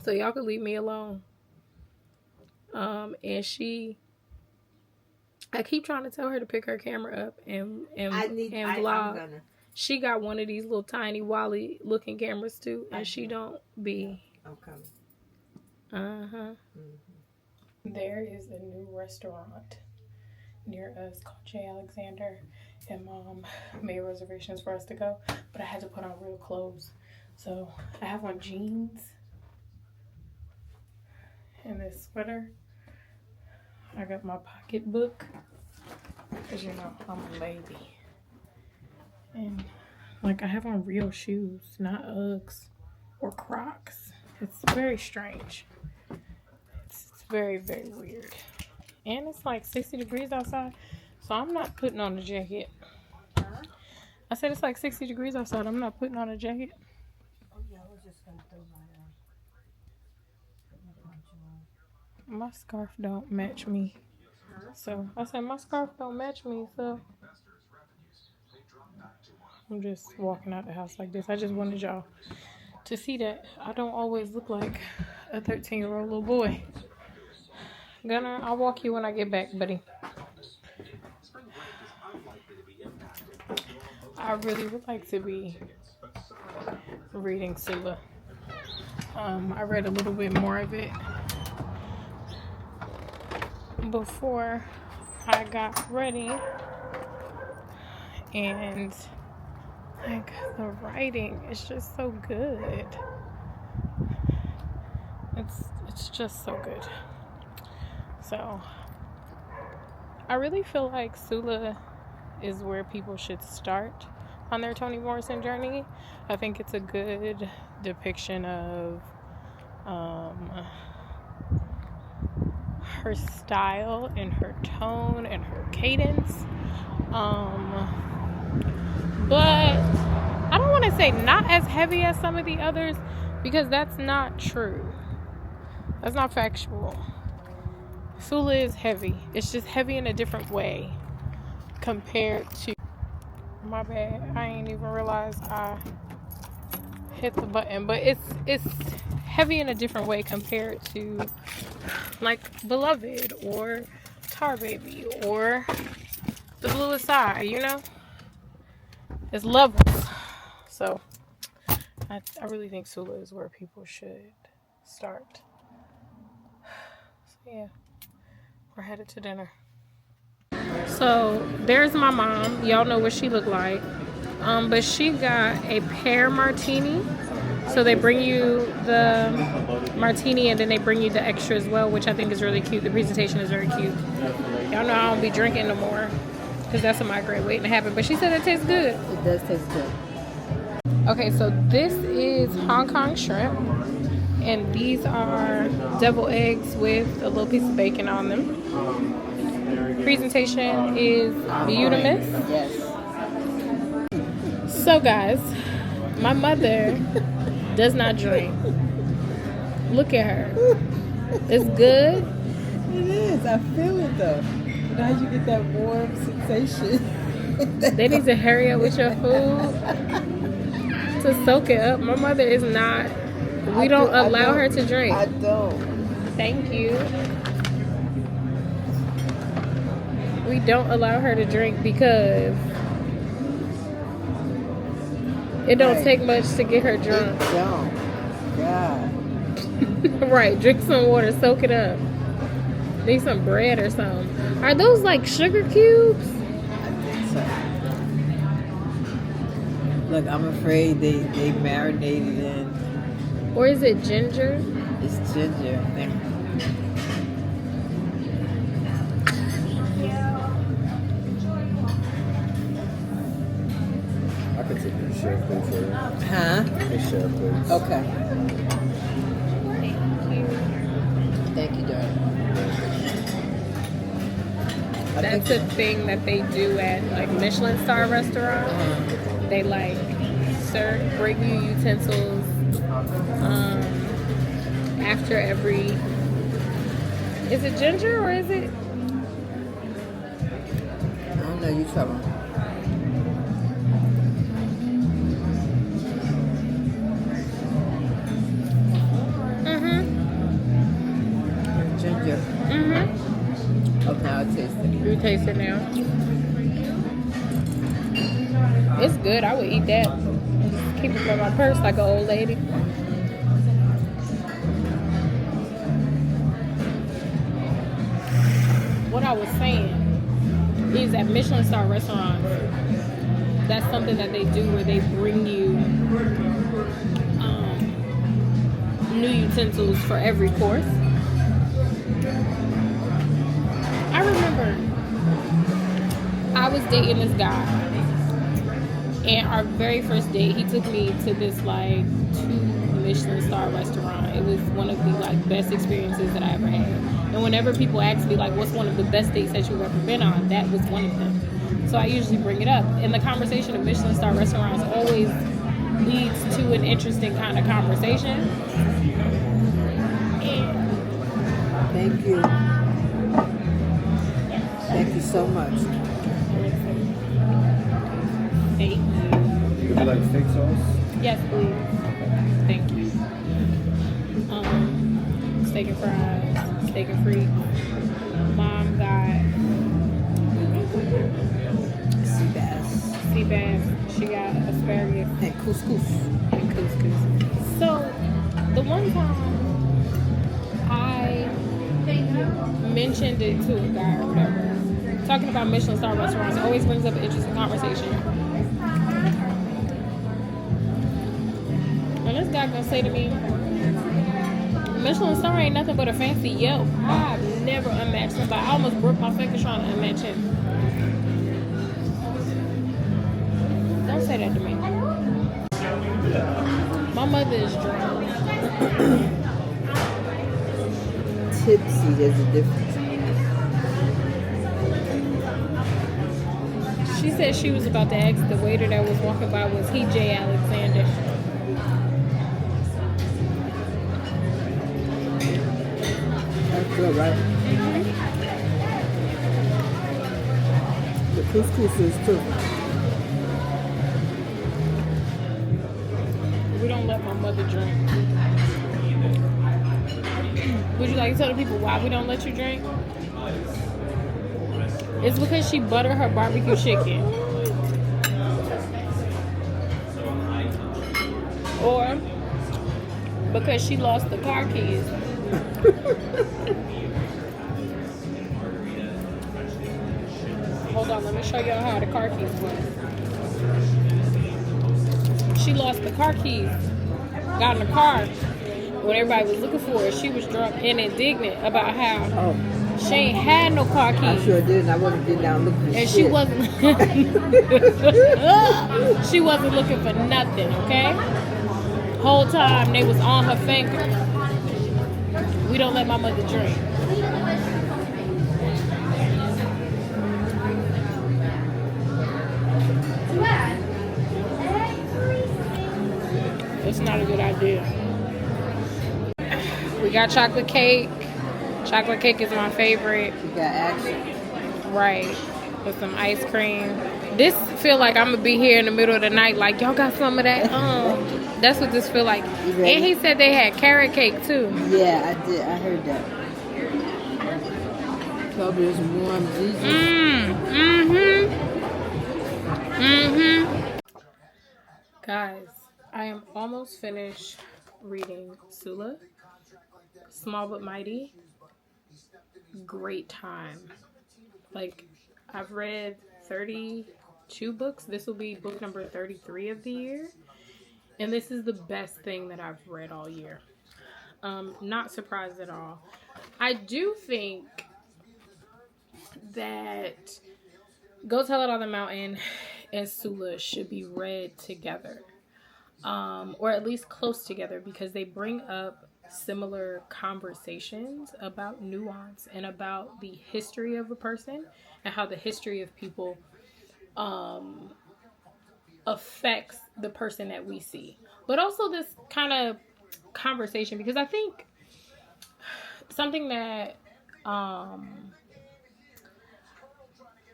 So y'all can leave me alone. And I keep trying to tell her to pick her camera up and vlog. She got one of these little tiny Wally looking cameras too, and she don't be. I'm coming. Mm-hmm. There is a new restaurant near us called J. Alexander, and Mom made reservations for us to go, but I had to put on real clothes. So I have on jeans and this sweater. I got my pocketbook, because you know I'm a lady. And like I have on real shoes, not Uggs or Crocs. It's very strange. It's very, very weird. And it's like 60 degrees outside, so I'm not putting on a jacket. I said it's like 60 degrees outside. I'm not putting on a jacket. Oh yeah, I was just gonna throw my scarf don't match me. So I said my scarf don't match me, so I'm just walking out the house like this. I just wanted y'all to see that I don't always look like a 13-year-old little boy. Gunner, I'll walk you when I get back, buddy. I really would like to be reading Sula. I read a little bit more of it before I got ready, and like the writing is just so good. It's just so good. So I really feel like Sula is where people should start on their Toni Morrison journey. I think it's a good depiction of her style and her tone and her cadence. But I don't want to say not as heavy as some of the others, because that's not true. That's not factual. Sula is heavy. It's just heavy in a different way compared to... My bad. I ain't even realized I hit the button. But it's heavy in a different way compared to like Beloved or Tar Baby or The Bluest Eye, you know? It's levels. So I really think Sula is where people should start. So yeah, we're headed to dinner. So there's my mom. Y'all know what she looked like. But she got a pear martini. So they bring you the martini and then they bring you the extra as well, which I think is really cute. The presentation is very cute. Y'all know I don't be drinking no more because that's a migraine waiting to happen. But she said it tastes good. It does taste good. Okay, so this is Hong Kong shrimp. And these are devil eggs with a little piece of bacon on them. Presentation is beautimous. Yes. So guys, my mother does not drink. Look at her. It's good. It is. I feel it though. You know how you get that warm sensation? They need to hurry up with your food to soak it up. My mother is not. We don't allow her to drink. I don't. Thank you. We don't allow her to drink because it don't take much to get her drunk. It don't. God. Right. Drink some water. Soak it up. Need some bread or something. Are those like sugar cubes? I think so. Look, I'm afraid they marinated in. Or is it ginger? It's ginger. I could take your share plate for you. Huh? Your share plates. Okay. Thank you. Thank you, darling. That's a thing that they do at like Michelin star restaurants. They like bring you utensils after every. Is it ginger or is it? I don't know. You trouble. Ginger. Oh, now I taste it. You taste it now. It's good. I would eat that. Just keep it in my purse like an old lady. What I was saying is at Michelin star restaurants, that's something that they do where they bring you new utensils for every course. I remember I was dating this guy, and our very first date, he took me to this like 2 Michelin star restaurant. It was one of the like best experiences that I ever had. And whenever people ask me like, what's one of the best dates that you've ever been on, that was one of them. So I usually bring it up. And the conversation of Michelin star restaurants always leads to an interesting kind of conversation. And Thank you. Thank you so much. thank you. Would you like steak sauce? Yes, please. Thank you. Steak and fries, steak and frites. Mom got Sea bass. sea bass. She got asparagus And couscous. and couscous. So, the one time I mentioned it to a guy or whatever, talking about Michelin star restaurants always brings up an interesting conversation. And this guy gonna say to me, Michelin star ain't nothing but a fancy Yelp. I've never unmatched somebody. I almost broke my finger trying to unmatch him. Don't say that to me. My mother is drunk. Tipsy, there's a difference. She said she was about to ask the waiter that was walking by, was he Jay Alexander? That's good, right? The couscous is too. We don't let my mother drink. Would you like to tell the people why we don't let you drink? It's because she buttered her barbecue chicken. Or because she lost the car keys. Hold on, let me show y'all how the car keys work. She lost the car keys. Got in the car. When everybody was looking for her, she was drunk and indignant about how she ain't had no car keys. I sure did, and I wasn't getting down looking for And shit. she wasn't looking for nothing, okay? Whole time they was on her finger. We don't let my mother drink. It's not a good idea. We got chocolate cake. Chocolate cake is my favorite. You got action. Right. With some ice cream. This feel like I'm gonna be here in the middle of the night like, y'all got some of that? That's what this feel like. And he said they had carrot cake too. Yeah, I did. I heard that. Probably is warm Jesus. Guys, I am almost finished reading Sula. Small but Mighty. Great time. Like, I've read 32 books. This will be book number 33 of the year. And this is the best thing that I've read all year. Not surprised at all. I do think that Go Tell It on the Mountain and Sula should be read together. Or at least close together, because they bring up similar conversations about nuance and about the history of a person and how the history of people affects the person that we see. But also this kind of conversation, because I think something that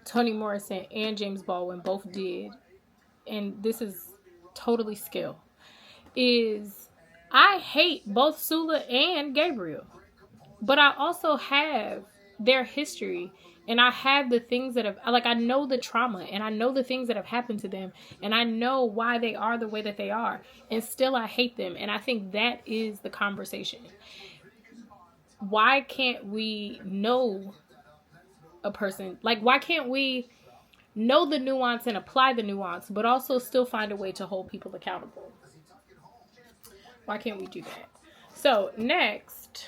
Toni Morrison and James Baldwin both did, and this is totally skill, is I hate both Sula and Gabriel, but I also have their history, and I have the things that have, like, I know the trauma, and I know the things that have happened to them, and I know why they are the way that they are, and still I hate them. And I think that is the conversation. Why can't we know a person? Like, why can't we know the nuance and apply the nuance, but also still find a way to hold people accountable? Why can't we do that? So next,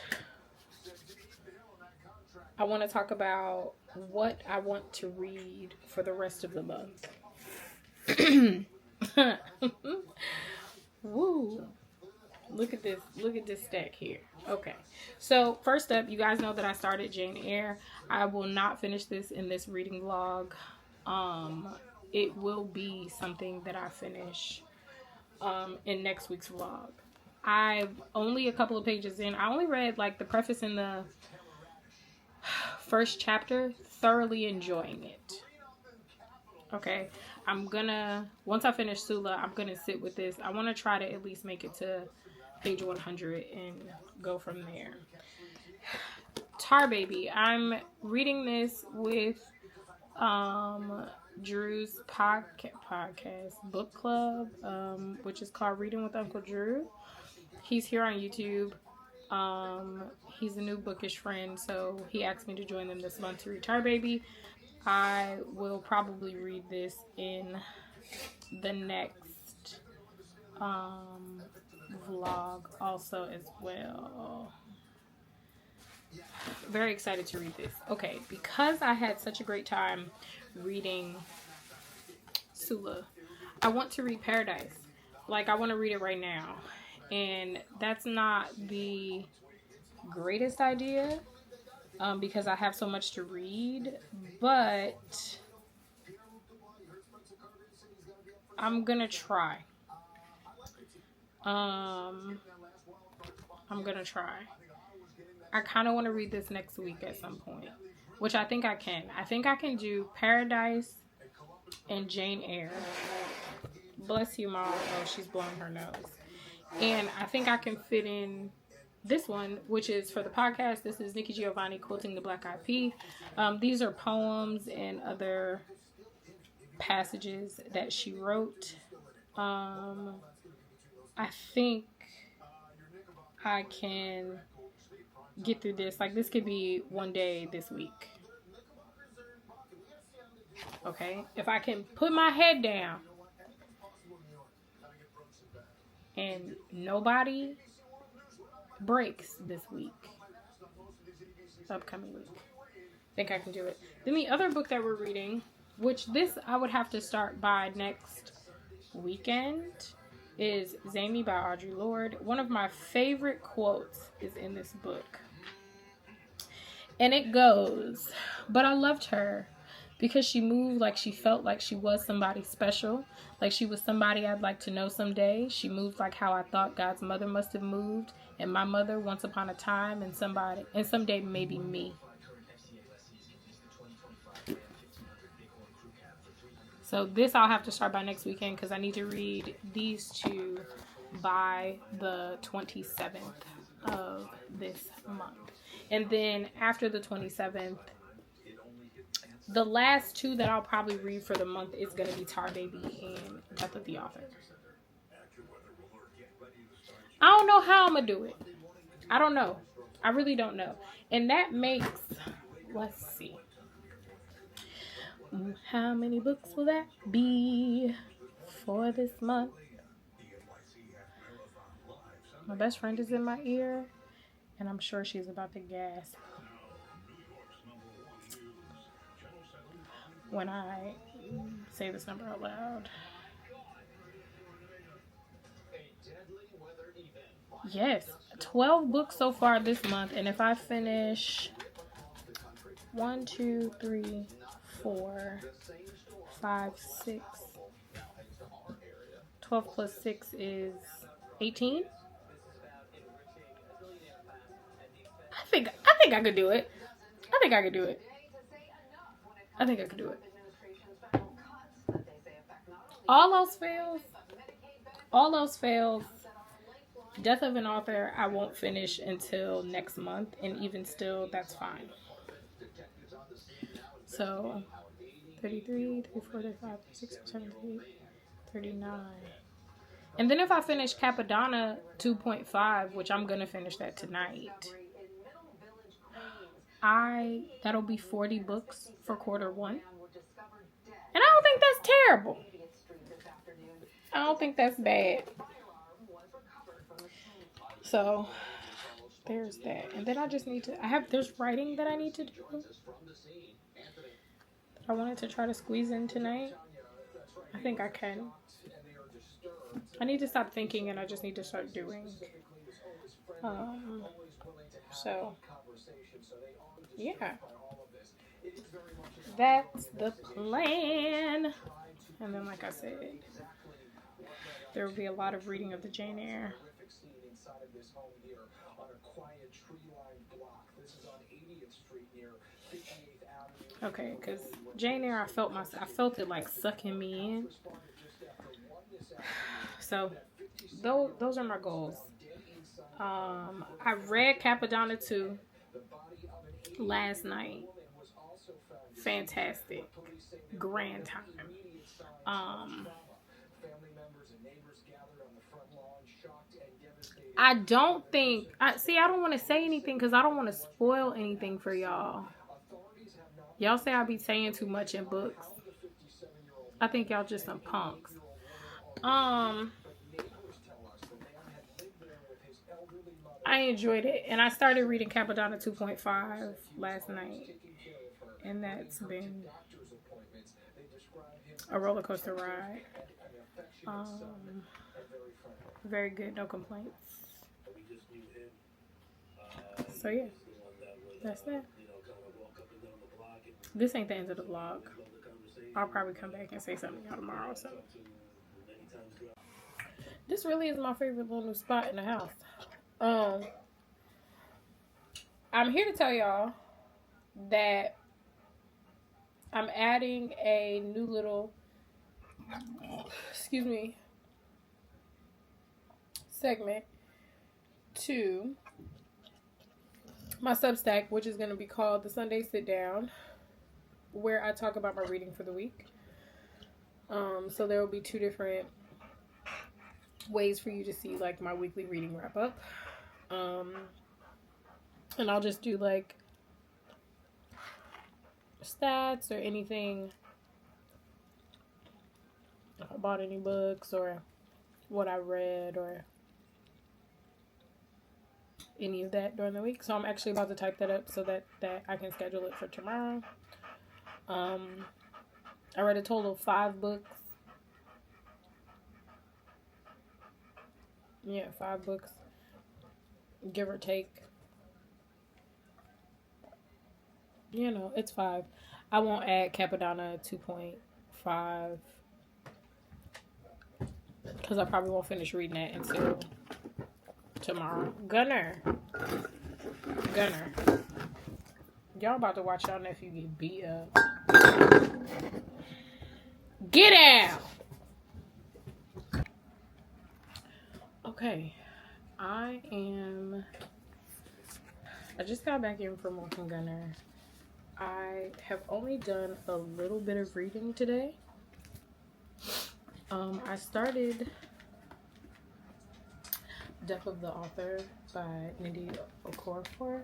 I want to talk about what I want to read for the rest of the month. Woo. Look at this. Look at this stack here. Okay. So first up, you guys know that I started Jane Eyre. I will not finish this in this reading vlog. It will be something that I finish in next week's vlog. I'm only a couple of pages in. I only read like the preface and the first chapter, thoroughly enjoying it. Okay, I'm gonna, once I finish Sula, I'm gonna sit with this. I want to try to at least make it to page 100 and go from there. Tar Baby, I'm reading this with Drew's podcast book club, which is called Reading with Uncle Drew. He's here on YouTube. He's a new bookish friend, so he asked me to join them this month to read Tar Baby. I will probably read this in the next vlog also as well. Very excited to read this. Okay, because I had such a great time reading Sula, I want to read Paradise. Like, I want to read it right now. And that's not the greatest idea, because I have so much to read, but I'm gonna try. I'm gonna try. I kind of want to read this next week at some point, which I think I can. I think I can do Paradise and Jane Eyre. Bless you, Mom. Oh, she's blowing her nose. And I think I can fit in this one, which is for the podcast. This is Nikki Giovanni quoting the Black Eyed Peas. These are poems and other passages that she wrote. I think I can get through this. Like, this could be one day this week. Okay? If I can put my head down and nobody breaks this week, upcoming week, I think I can do it. Then the other book that we're reading, which this I would have to start by next weekend, is Zany by Audre Lorde. One of my favorite quotes is in this book. And it goes, "But I loved her because she moved like she felt like she was somebody special, like she was somebody I'd like to know someday. She moved like how I thought God's mother must have moved, and my mother once upon a time, and someday maybe me. So this I'll have to start by next weekend because I need to read these two by the 27th of this month. And then after the 27th, the last two that I'll probably read for the month is going to be Tar Baby and Death of the Author. I don't know how I'm going to do it. I don't know. I really don't know. And that makes, let's see. How many books will that be for this month? My best friend is in my ear, and I'm sure she's about to gasp when I say this number out loud. Yes, 12 books so far this month, and if I finish 1, 2, 3, 4, 5, 6, 12 plus 6 is 18. I think I could do it. I think I could do it. All else fails. Death of an Author, I won't finish until next month, and even still, that's fine. So, 33, 34, 35, 36, 38, 39. And then if I finish Capadonna 2.5, which I'm going to finish that tonight, that'll be 40 books for quarter one. And I don't think that's terrible. I don't think that's bad. So, there's that. And then I just need to, there's writing that I need to do. I wanted to try to squeeze in tonight. I think I can. I need to stop thinking and I just need to start doing. So, yeah. That's the plan. And then, like I said, there will be a lot of reading of the Jane Eyre. Okay, because Jane Eyre, I felt it like sucking me in. So, those are my goals. I read Capadonna 2 last night. Fantastic. Grand time. I don't want to say anything because I don't want to spoil anything for y'all. Y'all say I be saying too much in books. I think y'all just some punks. I enjoyed it, and I started reading Capadonna 2.5 last night, and that's been a roller coaster ride. Very good, no complaints. So yeah, that's that. This ain't the end of the vlog. I'll probably come back and say something to y'all tomorrow or something. This really is my favorite little new spot in the house. I'm here to tell y'all that I'm adding a new little, segment to my Substack, which is going to be called The Sunday Sit Down, where I talk about my reading for the week. So there will be 2 different ways for you to see like my weekly reading wrap up. And I'll just do like stats or anything, if I bought any books or what I read or any of that during the week. So I'm actually about to type that up so that I can schedule it for tomorrow. I read a total of 5 books. Yeah, 5 books, give or take. You know, it's 5. I won't add Capadonna 2.5 because I probably won't finish reading that until tomorrow. Gunner. Y'all about to watch y'all nephew get beat up. Get out! Okay. I just got back in from working Gunner. I have only done a little bit of reading today. I started Death of the Author by Nindi Okorafor.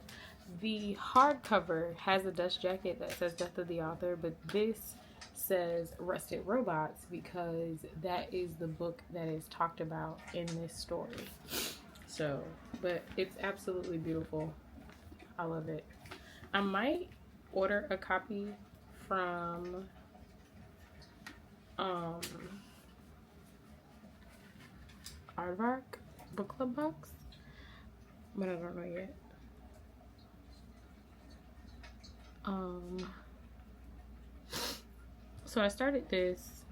The hardcover has a dust jacket that says Death of the Author, but this says Rusted Robots because that is the book that is talked about in this story. So, but it's absolutely beautiful. I love it. I might order a copy from Aardvark Book Club Box, but I don't know yet. So I started this.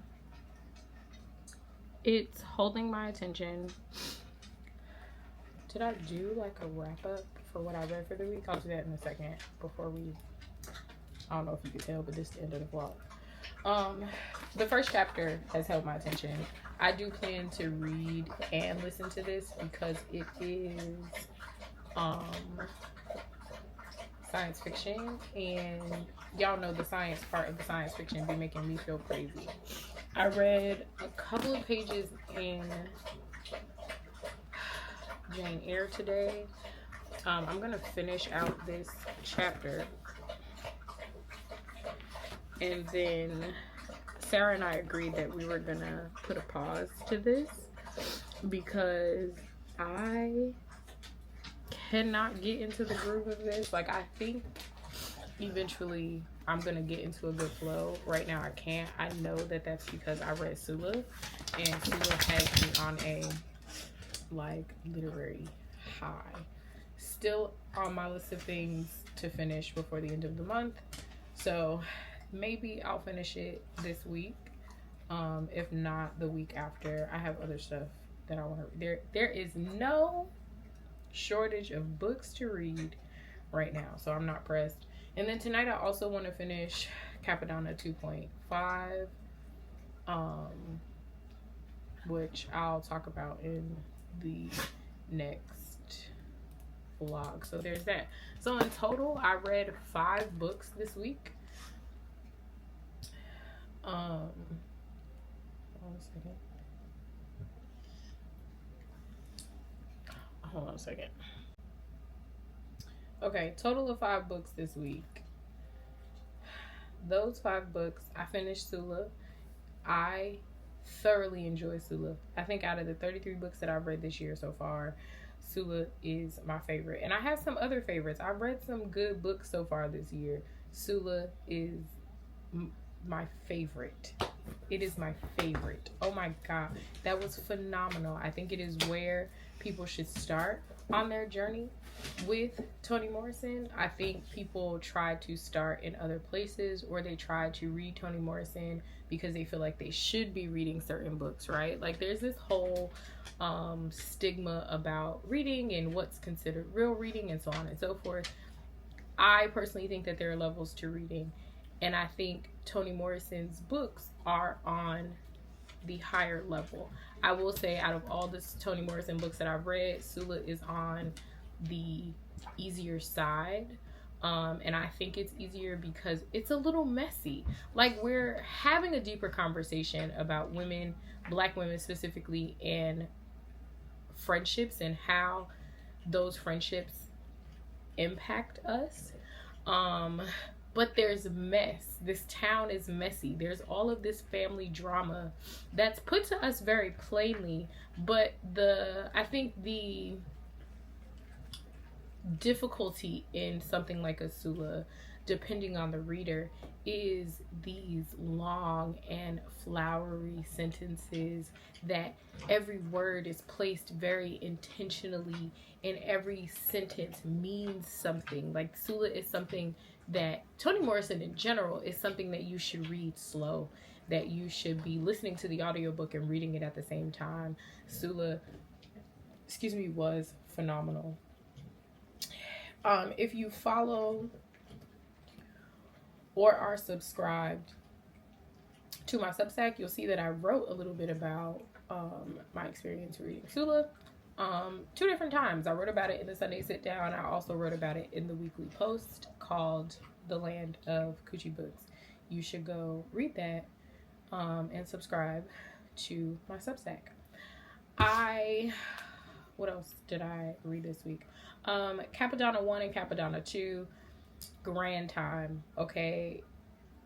It's holding my attention. Did I do like a wrap up for what I read for the week? I'll do that in a second before we, I don't know if you can tell, but this is the end of the vlog. The first chapter has held my attention. I do plan to read and listen to this because it is science fiction, and y'all know the science part of the science fiction be making me feel crazy. I read a couple of pages in Jane Eyre today. I'm gonna finish out this chapter, and then Sarah and I agreed that we were gonna put a pause to this because I cannot get into the groove of this. Like, I think eventually I'm gonna get into a good flow. Right now I can't. I know that that's because I read Sula, and Sula has me on a like literary high. Still on my list of things to finish before the end of the month, so maybe I'll finish it this week. If not, the week after. I have other stuff that I want to read. There is no shortage of books to read right now, so I'm not pressed. And then tonight I also want to finish Capadonna 2.5, which I'll talk about in the next vlog. So there's that. So in total I read 5 books this week. Hold on a second. Okay, total of 5 books this week. Those 5 books, I finished Sula. I thoroughly enjoy Sula. I think out of the 33 books that I've read this year so far, Sula is my favorite. And I have some other favorites. I've read some good books so far this year. Sula is my favorite. It is my favorite. Oh my god, that was phenomenal. I think it is where people should start on their journey with Toni Morrison. I think people try to start in other places, or they try to read Toni Morrison because they feel like they should be reading certain books, right? Like there's this whole stigma about reading and what's considered real reading and so on and so forth. I personally think that there are levels to reading, and I think Toni Morrison's books are on the higher level. I will say, out of all the Toni Morrison books that I've read, Sula is on the easier side. And I think it's easier because it's a little messy. Like, we're having a deeper conversation about women, Black women specifically, and friendships and how those friendships impact us. But there's mess. This town is messy. There's all of this family drama that's put to us very plainly. But I think the difficulty in something like a Sula, depending on the reader, is these long and flowery sentences that every word is placed very intentionally, and every sentence means something. Like Sula is something that Toni Morrison in general is something that you should read slow, that you should be listening to the audiobook and reading it at the same time. Sula, was phenomenal. If you follow or are subscribed to my Substack, you'll see that I wrote a little bit about my experience reading Sula 2 different times. I wrote about it in the Sunday Sit Down. I also wrote about it in the weekly post called The Land of Coochie Books. You should go read that and subscribe to my Substack. What else did I read this week? Capadonna 1 and Capadonna 2, grand time, okay?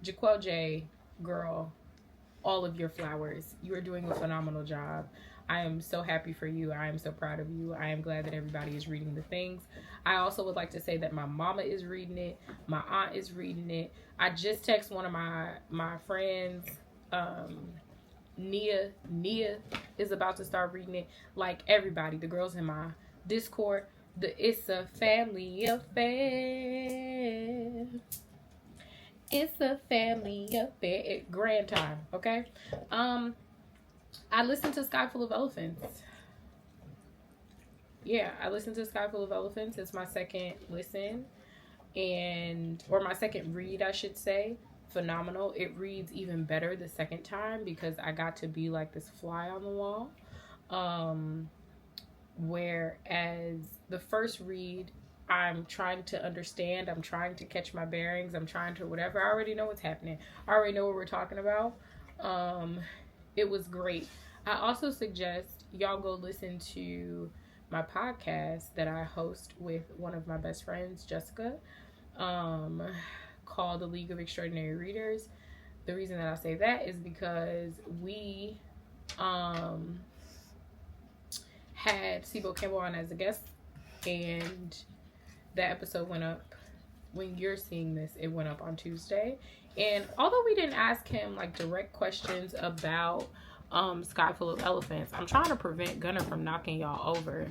Jaquel J, girl, all of your flowers. You are doing a phenomenal job. I am so happy for you. I am so proud of you. I am glad that everybody is reading the things. I also would like to say that my mama is reading it. My aunt is reading it. I just texted one of my friends, Nia is about to start reading it. Like everybody, the girls in my Discord, it's a family affair. It's a family affair. Grand time, okay? I listened to Sky Full of Elephants. Yeah, I listened to Sky Full of Elephants. It's my second listen, or my second read, I should say. Phenomenal. It reads even better the second time because I got to be like this fly on the wall. Whereas the first read, I'm trying to understand, I'm trying to catch my bearings, I'm trying to whatever. I already know what's happening. I already know what we're talking about. It was great. I also suggest y'all go listen to my podcast that I host with one of my best friends, Jessica, called The League of Extraordinary Readers. The reason that I say that is because we had Sibo Campbell on as a guest, and that episode went up. When you're seeing this, it went up on Tuesday. And although we didn't ask him like direct questions about Sky Full of Elephants, I'm trying to prevent Gunner from knocking y'all over.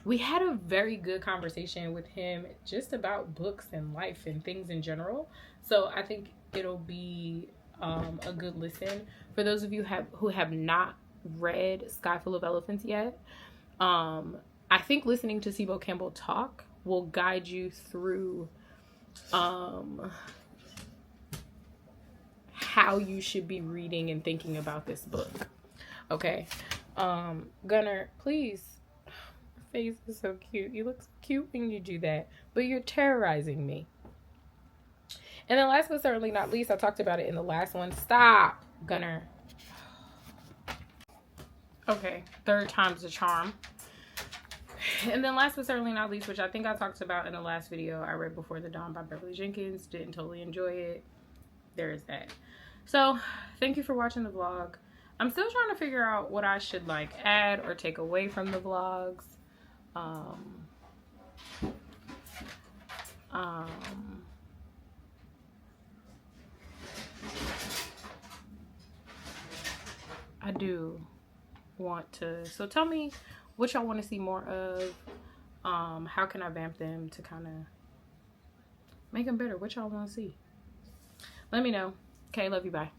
We had a very good conversation with him just about books and life and things in general. So I think it'll be a good listen. For those of you who have not read Sky Full of Elephants yet, I think listening to Sibo Campbell talk will guide you through how you should be reading and thinking about this book. Okay. Gunner, please. Your face is so cute. You look so cute when you do that, but you're terrorizing me. And then last but certainly not least, I talked about it in the last one. Stop, Gunner. Okay, third time's the charm. And then last but certainly not least, which I think I talked about in the last video, I read Before the Dawn by Beverly Jenkins. Didn't totally enjoy it. There is that. So, thank you for watching the vlog. I'm still trying to figure out what I should like add or take away from the vlogs. I do want to, so tell me what y'all want to see more of. How can I vamp them to kind of make them better? What y'all want to see? Let me know. Okay, love you, bye.